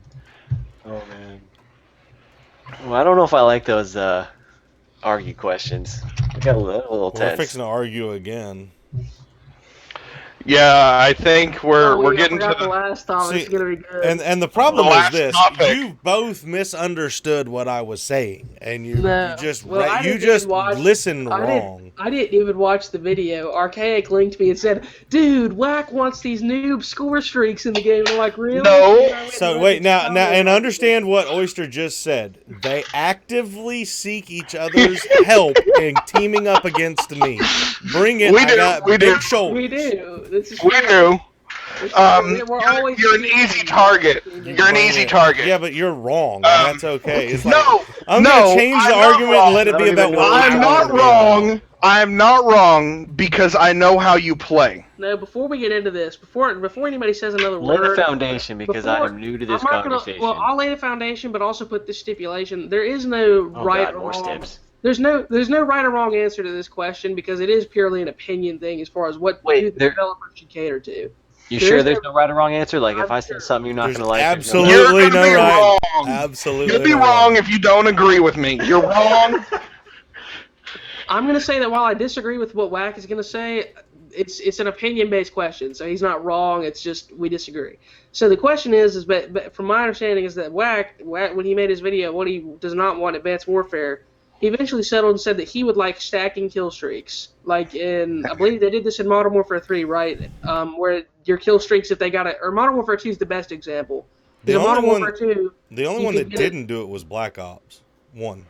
Well, I don't know if I like those argue questions. We got a little Well, we're tense. fixing to argue again. Yeah, I think we're getting to the the. last time. See, It's gonna be good. And the problem The is last this: topic. you both misunderstood what I was saying, and you No. just Well, I you didn't just even watch- listened wrong. I didn't even watch the video. Archaic linked me and said, "Dude, Whack wants these noob score streaks in the game." I'm like, "Really?" No. And I went So and wait, now looked and at it. understand what Oyster just said. They actively seek each other's help in teaming up against me. Bring it. We I do, got we big do. shoulders. We do. This is We do. We're always You're an easy target. You're an easy target. Yeah, but you're wrong, and that's okay. It's like, No, I'm no, gonna change the I'm not argument wrong. and let it I be don't about even what know I'm I not want it to be about. wrong. I'm not wrong because I know how you play. No, before we get into this, before anybody says another Lay the word, foundation because I am new to this I'm not conversation. Well, I'll lay the foundation, but also put this stipulation: there is no Oh, right God, or more wrong. steps. There's no right or wrong answer to this question because it is purely an opinion thing as far as what Wait, who the there- developer should cater to. You There sure is there's no- no right or wrong answer? Like, if I'm I say sure. something you're not There's going to like, absolutely You're no gonna be right. wrong. Absolutely You'll be no wrong right. if you don't agree with me. You're wrong. I'm going to say that while I disagree with what Whack is going to say, it's an opinion-based question, so he's not wrong. It's just we disagree. So the question is but from my understanding, is that Whack, when he made his video, what he does not want Advanced Warfare, he eventually settled and said that he would like stacking kill streaks. Like I believe they did this in Modern Warfare 3, right? Where your kill streaks, if they got it, or Modern Warfare 2 is the best example. The In Modern only one- Warfare 2, The only You one can that get it- didn't do it was Black Ops 1.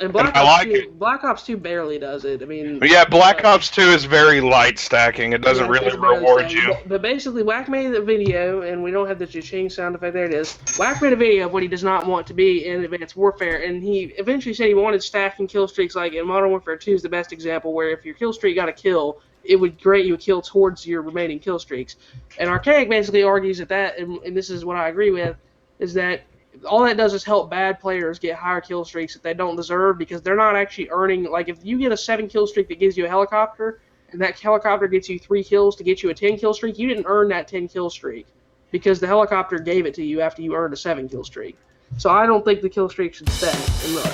and Black I Ops like 2, Black Ops 2 barely does it. I mean, Yeah, Black Ops 2 is very light stacking. It doesn't yeah, really it's barely reward stacking. you. But basically, Whack made the video, and we don't have the cha-ching sound effect. There it is. Whack made a video of what he does not want to be in Advanced Warfare, and he eventually said he wanted stacking kill streaks. Like in Modern Warfare 2 is the best example, where if your kill streak got a kill, it would grant you a kill towards your remaining kill streaks. And Archaic basically argues that, and this is what I agree with, is that all that does is help bad players get higher kill streaks that they don't deserve because they're not actually earning. Like if you get a 7 kill streak that gives you a helicopter, and that helicopter gets you 3 kills to get you a 10 kill streak, you didn't earn that 10 kill streak because the helicopter gave it to you after you earned a 7 kill streak. So I don't think the kill streak should stack,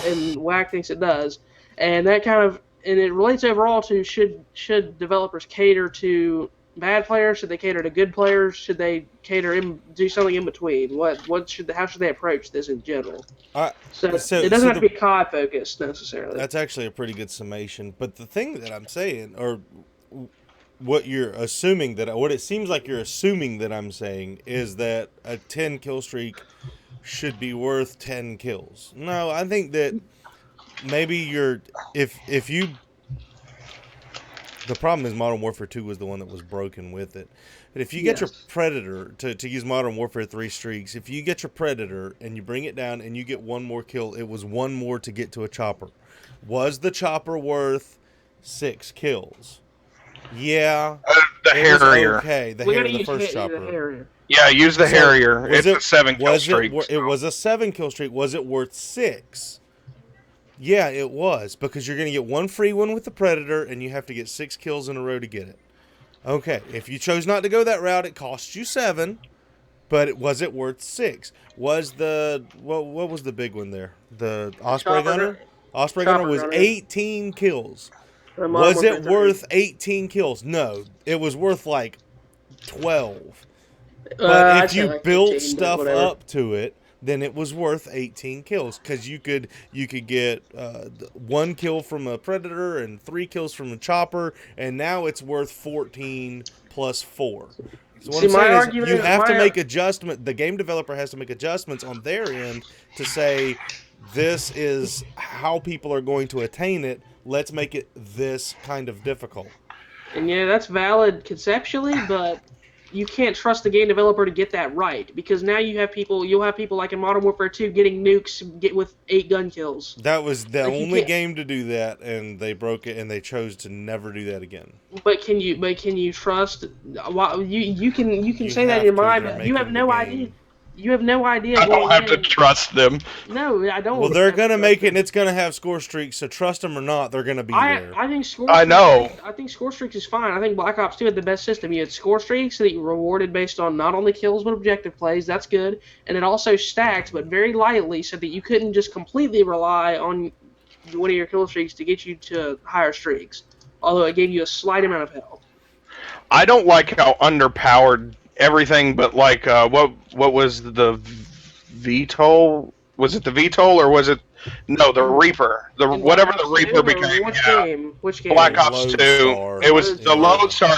and Whack thinks it does, and that kind of, and it relates overall to should developers cater to bad players? Should they cater to good players? Should they do something in between? How should they approach this in general? So it doesn't have to be COD focused necessarily. That's actually a pretty good summation. But the thing that I'm saying, or what you're assuming what it seems like you're assuming that I'm saying is that a 10 kill streak should be worth 10 kills. No, I think that maybe if you. The problem is Modern Warfare 2 was the one that was broken with it. But if you get your Predator, to use Modern Warfare 3 streaks, if you get your Predator and you bring it down and you get one more kill, it was one more to get to a chopper. Was the chopper worth 6 kills? Yeah. The Harrier. Okay, the first chopper. The Harrier. Yeah, use the Harrier. It's a 7 kill streak. It was a 7 kill streak. Was it worth 6? Yeah, it was, because you're going to get one free one with the Predator, and you have to get 6 kills in a row to get it. Okay, if you chose not to go that route, it cost you 7, but was it worth 6? Was what was the big one there? The Osprey Gunner? Osprey Gunner was 18 kills. Was it worth 18 kills? No, it was worth like 12. But if you built stuff up to it, then it was worth 18 kills, because you could get 1 kill from a Predator and 3 kills from a Chopper, and now it's worth 14 plus 4. So what I'm saying is you have to make adjustment. The game developer has to make adjustments on their end to say, this is how people are going to attain it. Let's make it this kind of difficult. And yeah, that's valid conceptually, but you can't trust the game developer to get that right, because now you'll have people like in Modern Warfare 2 getting nukes with 8 gun kills. That was the only game to do that, and they broke it, and they chose to never do that again. But can you trust? You can say that in your mind, but you have no idea. You have no idea. I don't have to trust them. No, I don't. Well, they're gonna make it, and it's gonna have score streaks. So trust them or not, they're gonna be there. I think score. I know. I think score streaks is fine. I think Black Ops 2 had the best system. You had score streaks that you were rewarded based on not only kills but objective plays. That's good, and it also stacked, but very lightly, so that you couldn't just completely rely on one of your kill streaks to get you to higher streaks. Although it gave you a slight amount of health. I don't like how underpowered everything, but like what was the VTOL? Was it the VTOL or was it the Reaper? Whatever the Reaper became. Which game? Black Ops 2. It was the Lone Star.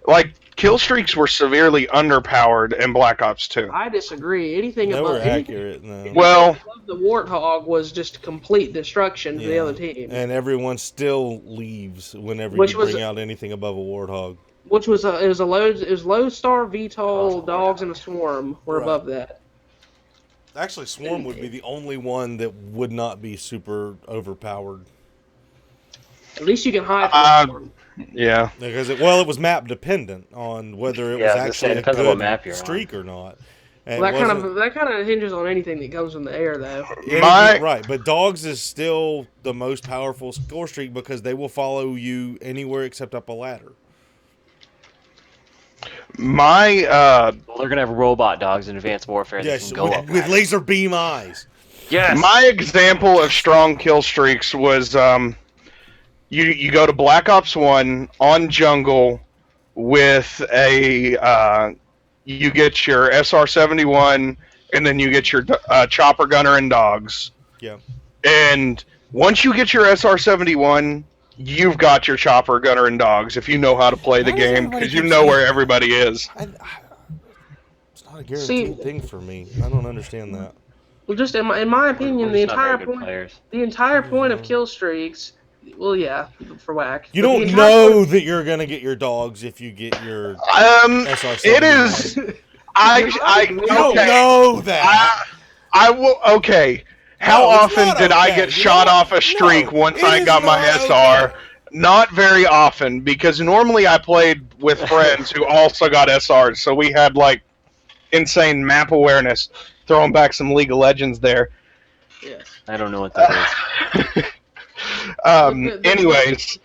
Like, kill streaks were severely underpowered in Black Ops 2. I disagree. Anything they above were accurate. No. Well, the Warthog was just complete destruction to the other team. And everyone still leaves whenever you bring out anything above a Warthog. Which was it was Lodestar, VTOL, Dogs, and a Swarm were above that. Actually, Swarm would be the only one that would not be super overpowered. At least you can hide from yeah. Because it was map dependent on whether it was actually a good streak or not. And that kind of hinges on anything that comes from the air, though. Right, but Dogs is still the most powerful score streak because they will follow you anywhere except up a ladder. They're gonna have robot dogs in Advanced Warfare that can go up with laser beam eyes. Yes. My example of strong kill streaks was you go to Black Ops 1 on jungle with you get your SR-71 and then you get your chopper gunner and dogs. Yeah. And once you get your SR-71, you've got your chopper, gunner, and dogs if you know how to play the game, because you know where everybody is. It's not a guaranteed thing for me. I don't understand that. Well, just in my opinion, the entire point of kill streaks. Well, yeah, for whack. You don't know that you're gonna get your dogs if you get your SR-71. It is. I don't know that. I will. Okay. How often did I get shot off a streak once I got my SR? Not very often, because normally I played with friends who also got SRs, so we had like insane map awareness. Throwing back some League of Legends there. Yes. I don't know what that is. Anyways.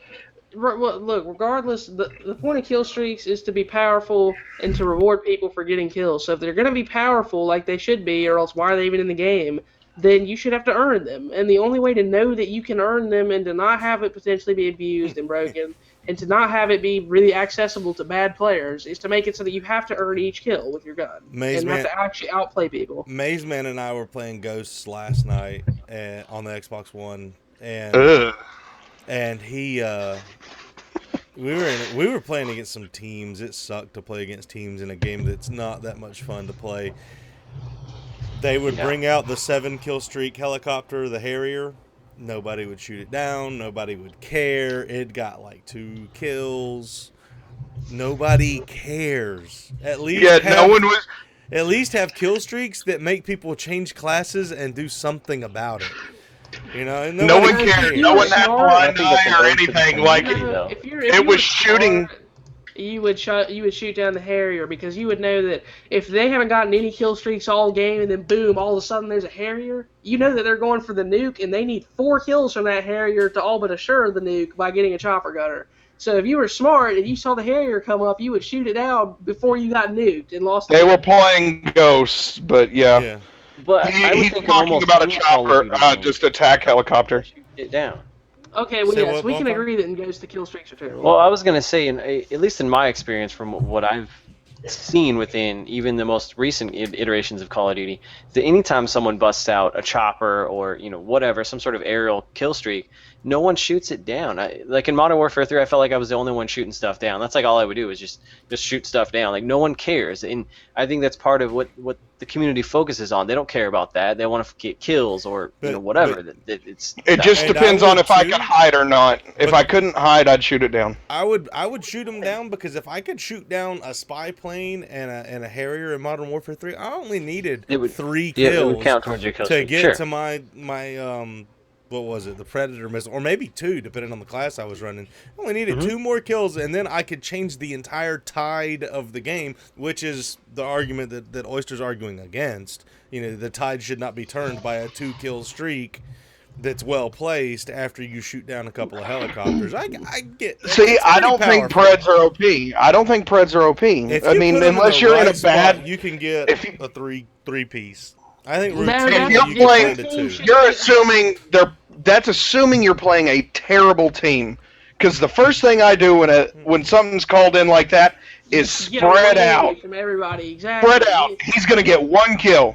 Look, regardless, the point of kill streaks is to be powerful and to reward people for getting kills. So if they're going to be powerful like they should be, or else why are they even in the game, then you should have to earn them. And the only way to know that you can earn them and to not have it potentially be abused and broken and to not have it be really accessible to bad players is to make it so that you have to earn each kill with your gun and have to actually outplay people. Maze Man and I were playing Ghosts last night on the Xbox One, and he we were playing against some teams. It sucked to play against teams in a game that's not that much fun to play. They would bring out the 7-kill streak helicopter, the Harrier. Nobody would shoot it down. Nobody would care. It got like 2 kills. Nobody cares. At least no one was. At least have kill streaks that make people change classes and do something about it. You know, and No one cared. No one had blind eye or anything. Like it was shooting. Smart, you would shoot down the Harrier because you would know that if they haven't gotten any kill streaks all game and then boom, all of a sudden there's a Harrier, you know that they're going for the nuke and they need 4 kills from that Harrier to all but assure the nuke by getting a chopper gunner. So if you were smart and you saw the Harrier come up, you would shoot it down before you got nuked and lost. They were playing Ghosts, but yeah. But he's talking about a chopper, just attack helicopter. Shoot it down. Okay, well, yes, we can agree that in Ghost the kill streaks are terrible. Well, I was going to say, at least in my experience from what I've seen within even the most recent iterations of Call of Duty, that anytime someone busts out a chopper or, whatever, some sort of aerial kill streak, no one shoots it down. Like in Modern Warfare 3, I felt like I was the only one shooting stuff down. That's like all I would do is just shoot stuff down. Like no one cares. And I think that's part of what the community focuses on. They don't care about that. They want to get kills or whatever. It just depends on if I could hide or not. If I couldn't hide, I'd shoot it down. I would shoot them down because if I could shoot down a spy plane and a Harrier in Modern Warfare 3, I only needed 3 kills it would count towards your kill to get to my what was it, the Predator missile, or maybe 2, depending on the class I was running. I only needed 2 more kills, and then I could change the entire tide of the game, which is the argument that Oyster's arguing against. The tide should not be turned by a 2-kill streak that's well placed after you shoot down a couple of helicopters. I get. See, I don't think Preds are OP. I don't think Preds are OP. I mean, unless you're in a bad, you can get a three piece. I think you're assuming that's assuming you're playing a terrible team. Because the first thing I do when something's called in like that is spread out. From everybody, exactly. Spread out. He's gonna get 1 kill.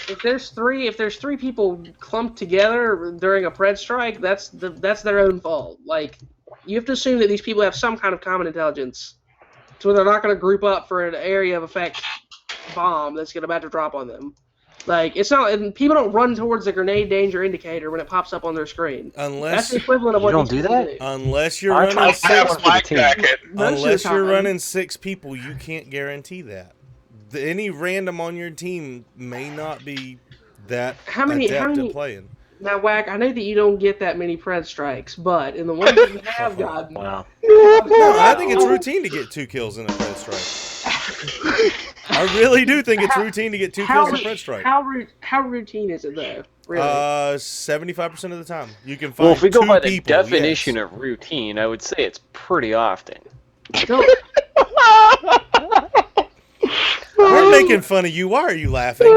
If there's three people clumped together during a Pred strike, that's their own fault. Like you have to assume that these people have some kind of common intelligence, so they're not gonna group up for an area of effect bomb that's about to drop on them. Like it's not, and people don't run towards the grenade danger indicator when it pops up on their screen. That's the equivalent of what you don't do that. Unless you're running 6 people, you can't guarantee that. Any random on your team may not be that adept at playing. Now, Whack, I know that you don't get that many Pred strikes, but in the ones that you have gotten, wow. No, I think it's routine to get 2 kills in a Pred strike. I really do think it's routine to get 2 kills in a Pred strike. How routine is it though? Really? 75% of the time. You can find. Well, if we go by the people, definition of routine, I would say it's pretty often. We're making fun of you. Why are you laughing?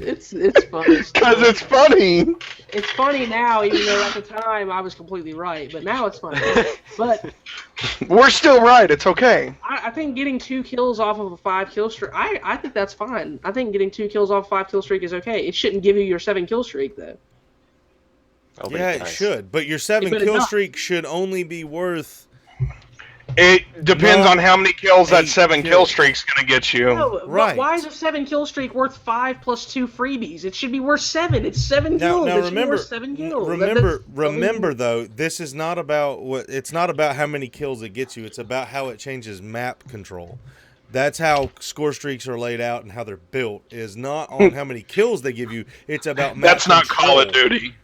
It's funny. Because it's funny. It's funny now, even though at the time I was completely right. But now it's funny. But we're still right. It's okay. I think getting 2 kills off of a 5-kill streak, I think that's fine. I think getting 2 kills off a 5-kill streak is okay. It shouldn't give you your 7-kill streak though. Yeah, it should. But your 7-kill streak should only be worth. It depends on how many kills that 7-kill streak's going to get you. No, right. Why is a 7-kill streak worth 5 plus 2 freebies? It should be worth 7. It's 7 kills. Now remember, 7 kills. Remember though, this is not about it's not about how many kills it gets you. It's about how it changes map control. That's how score streaks are laid out and how they're built. Is not on how many kills they give you. It's about map That's not control. Call of Duty.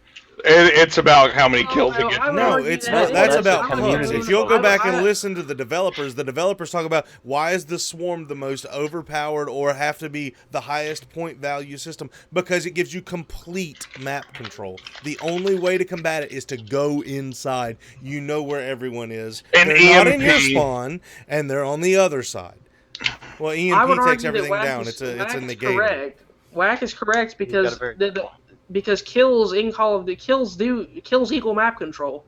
It's about how many kills it gets. No, it's not. That's about pubs. If you'll go back and listen to the developers talk about why is the swarm the most overpowered or have to be the highest point value system, because it gives you complete map control. The only way to combat it is to go inside. You know where everyone is. And they're not in your spawn, and they're on the other side. Well, EMP takes everything down. It's a negator. Correct. Whack is correct because kills in Call of Duty kills equal map control,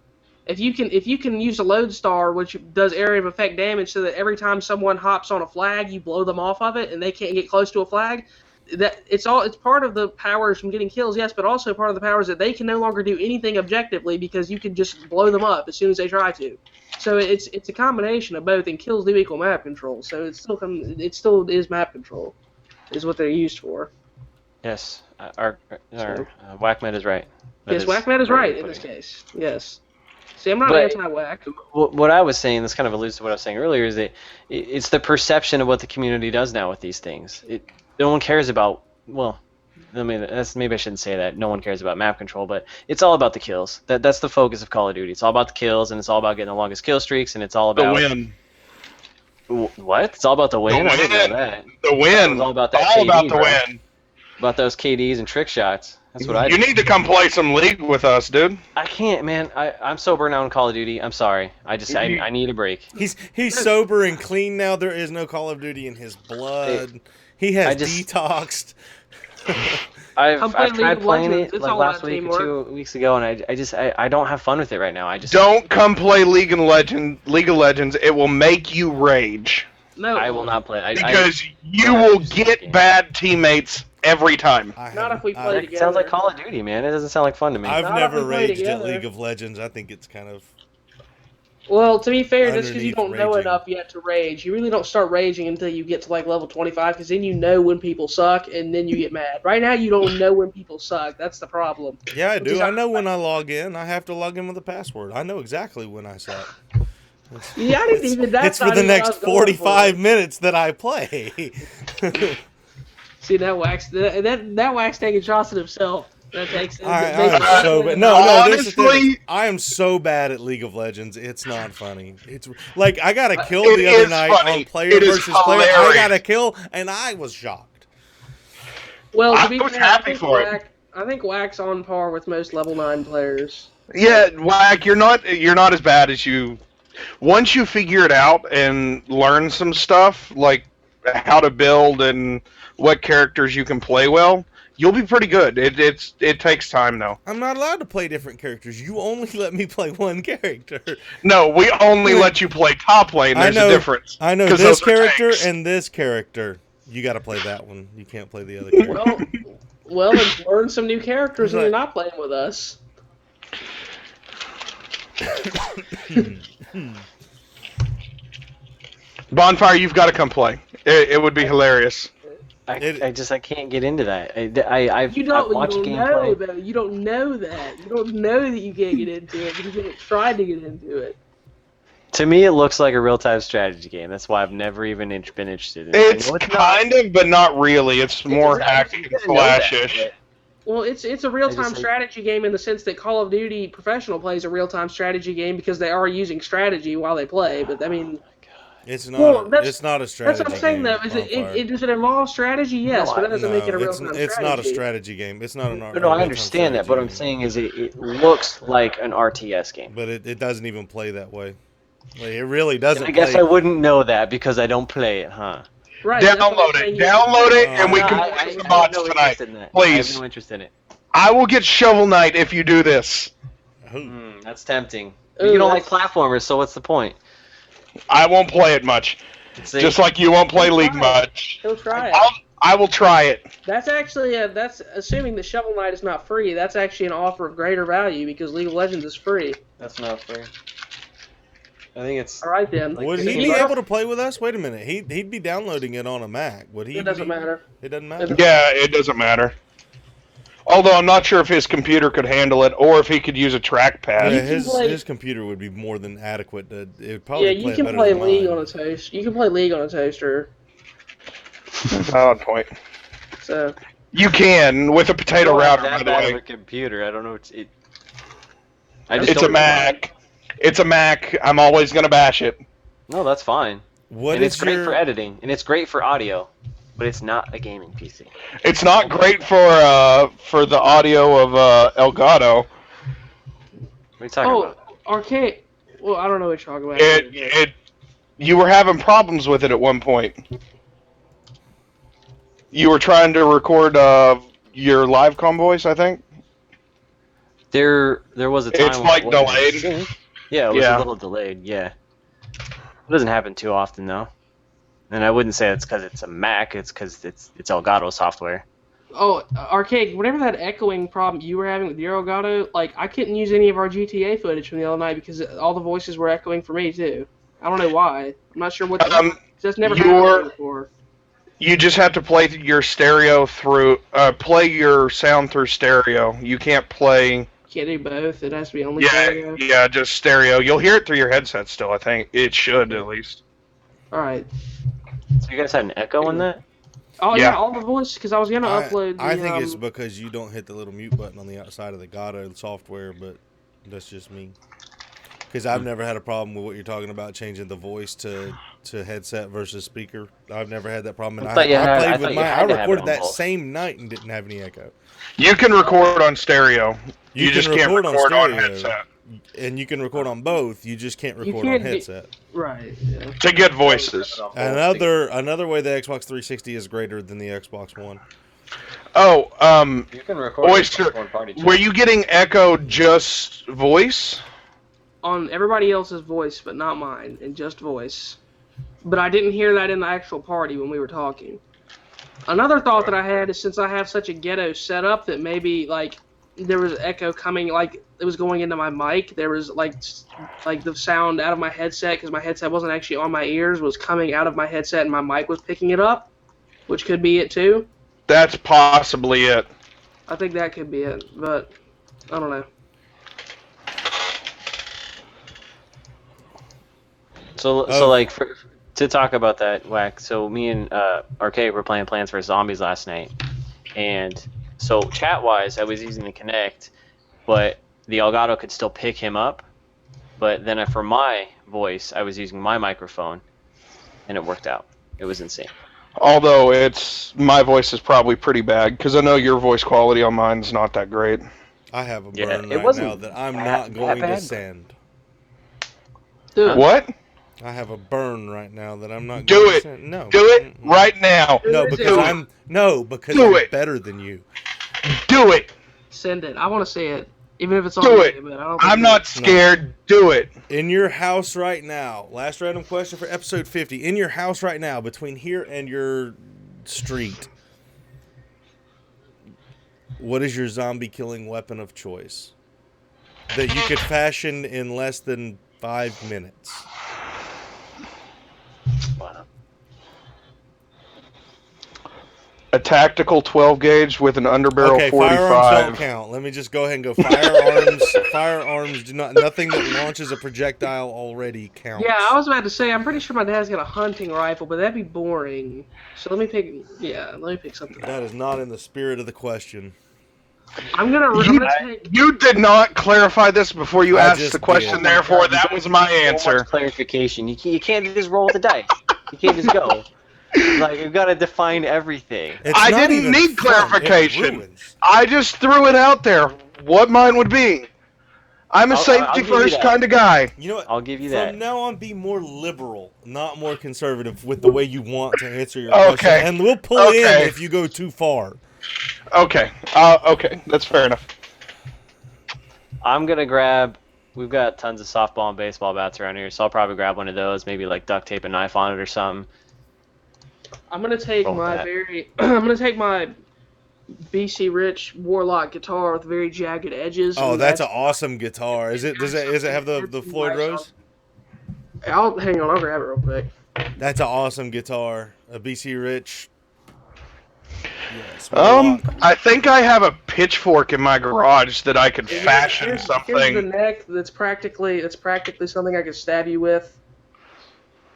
if you can use a lodestar, which does area of effect damage, so that every time someone hops on a flag, you blow them off of it, and they can't get close to a flag. That it's part of the powers from getting kills, yes, but also part of the powers that they can no longer do anything objectively because you can just blow them up as soon as they try to. So it's a combination of both, and kills do equal map control. So it still is map control, is what they're used for. Yes, Whackmet is right. Yes, Whackmet is right in this case. Yes. See, I'm not anti-whack. What I was saying, this kind of alludes to what I was saying earlier, is that it's the perception of what the community does now with these things. No one cares about, well, maybe I shouldn't say that. No one cares about map control, but it's all about the kills. That's the focus of Call of Duty. It's all about the kills, and it's all about getting the longest kill streaks, and it's all about the win. What? It's all about the win? I didn't know that. The win. It's all about that. All KD, about the bro. win. About those KDs and trick shots. That's what I You do. need to come play some League with us, dude. I can't, man. I'm sober now in Call of Duty. I'm sorry. I need a break. He's sober and clean now. There is no Call of Duty in his blood. He has detoxed. I've tried playing it like last week or 2 weeks ago, and I don't have fun with it right now. Don't come play League of Legends. It will make you rage. No, I will not play. Because you will get bad teammates every time. Not if we play together. It sounds like Call of Duty, man. It doesn't sound like fun to me. I've never raged at League of Legends. I think it's kind of... Well, to be fair, just because you don't know raging. enough yet to rage, you really don't start raging until you get to like level 25, because then you know when people suck, and then you get mad. Right now, you don't know when people suck. That's the problem. Yeah, I do. I know when I log in. I have to log in with a password. I know exactly when I suck. Yeah, I didn't even. That's it's for the next 45 minutes that I play. See, that Wax taking shots at himself. That takes. I'm so bad. No, Honestly, I am so bad at League of Legends. It's not funny. It's like I got a kill the other night on player versus player. I got a kill, and I was shocked. Well, to I be was fair, happy for it. I think Wax on par with most level 9 players. Yeah, Whack, you're not as bad as you. Once you figure it out and learn some stuff like how to build and what characters you can play well, you'll be pretty good. It takes time though. I'm not allowed to play different characters. You only let me play one character. No, we only let you play top lane. There's a difference. I know this character and this character. You got to play that one. You can't play the other character. Well, then learn some new characters when you're not playing with us. Bondfire, you've got to come play. It would be hilarious. I can't get into that. I've watched gameplay. You don't know that. You don't know that you can't get into it because you haven't tried to get into it. To me, it looks like a real-time strategy game. That's why I've never even been interested in it. It's kind of, but not really. It's more hacking and slash-ish. Well, it's a real-time strategy game in the sense that Call of Duty Professional plays a real-time strategy game because they are using strategy while they play. But I mean, it's not a strategy. That's what I'm saying, game, though. Does it involve strategy? Yes, but that doesn't make it a real-time strategy. It's not a strategy game. It's not an RPG. No, I understand that. But what I'm saying is it looks like an RTS game. But it doesn't even play that way. Like, it really doesn't. I guess I wouldn't know that because I don't play it, huh? Right. Download it, and we can play some mods tonight. Please. I have no interest in it. I will get Shovel Knight if you do this. That's tempting. You don't like platformers, so what's the point? I won't play it much. See? Just like you won't play League much. He'll try it. I will try it. That's actually that's assuming the Shovel Knight is not free. That's actually an offer of greater value because League of Legends is free. That's not free. I think it's... All right, then. Would he be able to play with us? Wait a minute. He'd be downloading it on a Mac. Would he? It doesn't matter. It doesn't matter? Yeah, it doesn't matter. Although I'm not sure if his computer could handle it or if he could use a trackpad. Yeah, his computer would be more than adequate. It'd probably you can play League on a toaster. You can play League on a toaster. Valid point. So you can with a potato router, by the way. A computer. I don't know. It's a Mac. It's a Mac. I'm always gonna bash it. No, that's fine. It's great for editing, and it's great for audio, but it's not a gaming PC. It's not great for the audio of Elgato. What are you talking about? Arcade. Well, I don't know what you're talking about. You were having problems with it at one point. You were trying to record your live voice, I think. There was a time. It's like delayed. Yeah, it was Yeah. a little delayed. Yeah, it doesn't happen too often though. And I wouldn't say it's because it's a Mac. It's because it's Elgato software. Oh, Arcade, whatever that echoing problem you were having with your Elgato, like, I couldn't use any of our GTA footage from the other night because all the voices were echoing for me, too. I don't know why. I'm not sure what that's never happened to me before. You just have to play your stereo through. Play your sound through stereo. You can't play. Can't do both. It has to be only stereo. Yeah, just stereo. You'll hear it through your headset still. I think it should at least. All right. So you guys had an echo on that? Oh, Yeah. yeah, all the voice, because I was going to upload the... I think it's because you don't hit the little mute button on the outside of the Gato software, but that's just me. Because I've never had a problem with what you're talking about, changing the voice to headset versus speaker. I've never had that problem. And I recorded that same night and didn't have any echo. You can record on stereo. You just can't record on stereo, headset. And you can record on both. You just can't record on headset. Right. Yeah. To get voices. Another way the Xbox 360 is greater than the Xbox One. Oh, You can record Oyster, were you getting echo just voice? On everybody else's voice, but not mine, and just voice. But I didn't hear that in the actual party when we were talking. Another thought that I had is since I have such a ghetto setup that maybe, like, there was echo coming, like, it was going into my mic. There was, like the sound out of my headset, because my headset wasn't actually on my ears, was coming out of my headset, and my mic was picking it up, which could be it, too. That's possibly it. I think that could be it, but I don't know. So like, to talk about that, Whack, so me and Arcade were playing Plants vs. Zombies last night, and so chat-wise, I was using the Kinect, but the Elgato could still pick him up, but then for my voice, I was using my microphone, and it worked out. It was insane. Although my voice is probably pretty bad, because I know your voice quality on mine is not that great. I have a burn right now that I'm not going to send. Dude. What? I have a burn right now that I'm not Do going to it. send. No. Do it right now. No, because I'm better than you. Do it. Send it. I want to see it, even if it's on Do it. YouTube, but I don't think I'm not scared. Do it. In your house right now, last random question for episode 50. In your house right now, between here and your street, what is your zombie killing weapon of choice that you could fashion in less than 5 minutes? Wow. A tactical 12 gauge with an underbarrel Okay, 45. firearms don't count. Let me just go ahead and go. Firearms do not. Nothing that launches a projectile already counts. Yeah, I was about to say, I'm pretty sure my dad's got a hunting rifle, but that'd be boring. So let me pick something. That is not in the spirit of the question. I'm gonna take. You did not clarify this before you asked just the question, did. therefore that was my So answer. much clarification. You can't just roll with the dice. You can't just go. Like, you've got to define everything. I didn't need clarification. I just threw it out there. What mine would be. I'm a I'll safety give you first that. kind of guy. You know what? I'll give you that. From now on, be more liberal, not more conservative with the way you want to answer your question. And we'll pull in if you go too far. Okay. Okay. That's fair enough. I'm going to grab... We've got tons of softball and baseball bats around here, so I'll probably grab one of those, maybe like duct tape a knife on it or something. I'm gonna take Roll my that. I'm gonna take my BC Rich Warlock guitar with very jagged edges. Oh, and that's an awesome guitar. Does it have the Floyd Rose? Hang on, I'll grab it real quick. That's an awesome guitar. A BC Rich. Yes. I think I have a pitchfork in my garage that I could fashion something. Here's the neck. That's practically something I could stab you with.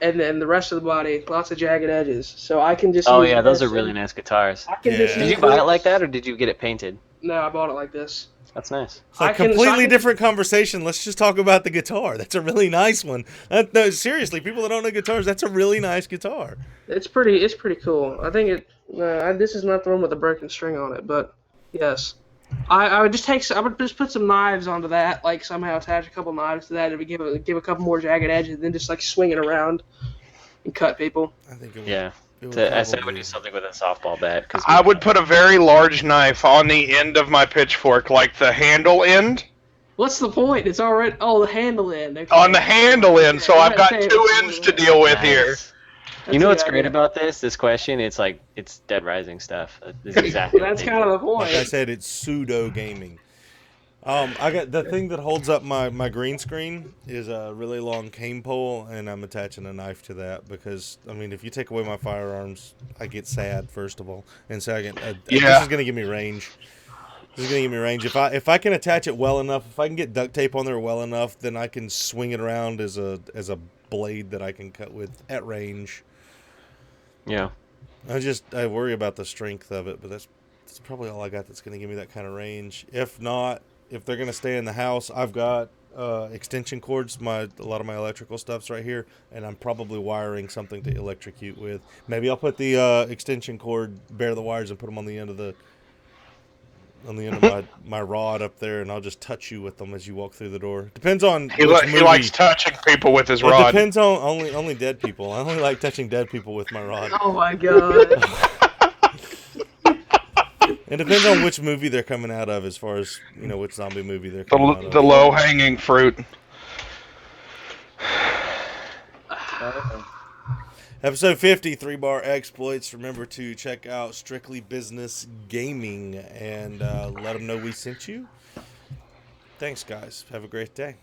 And then the rest of the body, lots of jagged edges. So I can just. Oh use yeah, those this are really and nice guitars. I can just Did use you buy it this. like that, or did you get it painted? No, I bought it like this. That's nice. It's a completely different conversation. Let's just talk about the guitar. That's a really nice one. No, seriously, people that don't know guitars, that's a really nice guitar. It's pretty cool. I think it. This is not the one with the broken string on it, but yes. I would just put some knives onto that, like somehow attach a couple knives to that, and give a couple more jagged edges, and then just like swing it around and cut people. I think it would. Yeah. I said I would do something with a softball bat. Cause I would put a very large knife on the end of my pitchfork, like the handle end, What's the point? It's already the handle end. Okay. On the handle end, so Yeah, I've got say 2 it's ends to more than deal with here. Nice. That's You know a what's good great idea. about this question? It's like it's Dead Rising stuff. This is exactly what That's they kind do. of the point. Like I said, it's pseudo gaming. I got the thing that holds up my green screen is a really long cane pole, and I'm attaching a knife to that because I mean, if you take away my firearms, I get sad first of all, and second, this Yeah. is gonna give me range. This is gonna give me range. If I can attach it well enough, if I can get duct tape on there well enough, then I can swing it around as a blade that I can cut with at range. Yeah. I worry about the strength of it, but that's probably all I got that's going to give me that kind of range. If not, if they're going to stay in the house, I've got extension cords. A lot of my electrical stuff's right here, and I'm probably wiring something to electrocute with. Maybe I'll put the extension cord, bare the wires, and put them on the end of my rod up there, and I'll just touch you with them as you walk through the door. Depends on He which movie. likes touching people with his It rod. depends on only dead people. I only like touching dead people with my rod. Oh my god. It depends on which movie they're coming out of, as far as which zombie movie they're coming out of. The low hanging fruit. Episode 50, 3-bar exploits. Remember to check out Strictly Business Gaming and let them know we sent you. Thanks, guys. Have a great day.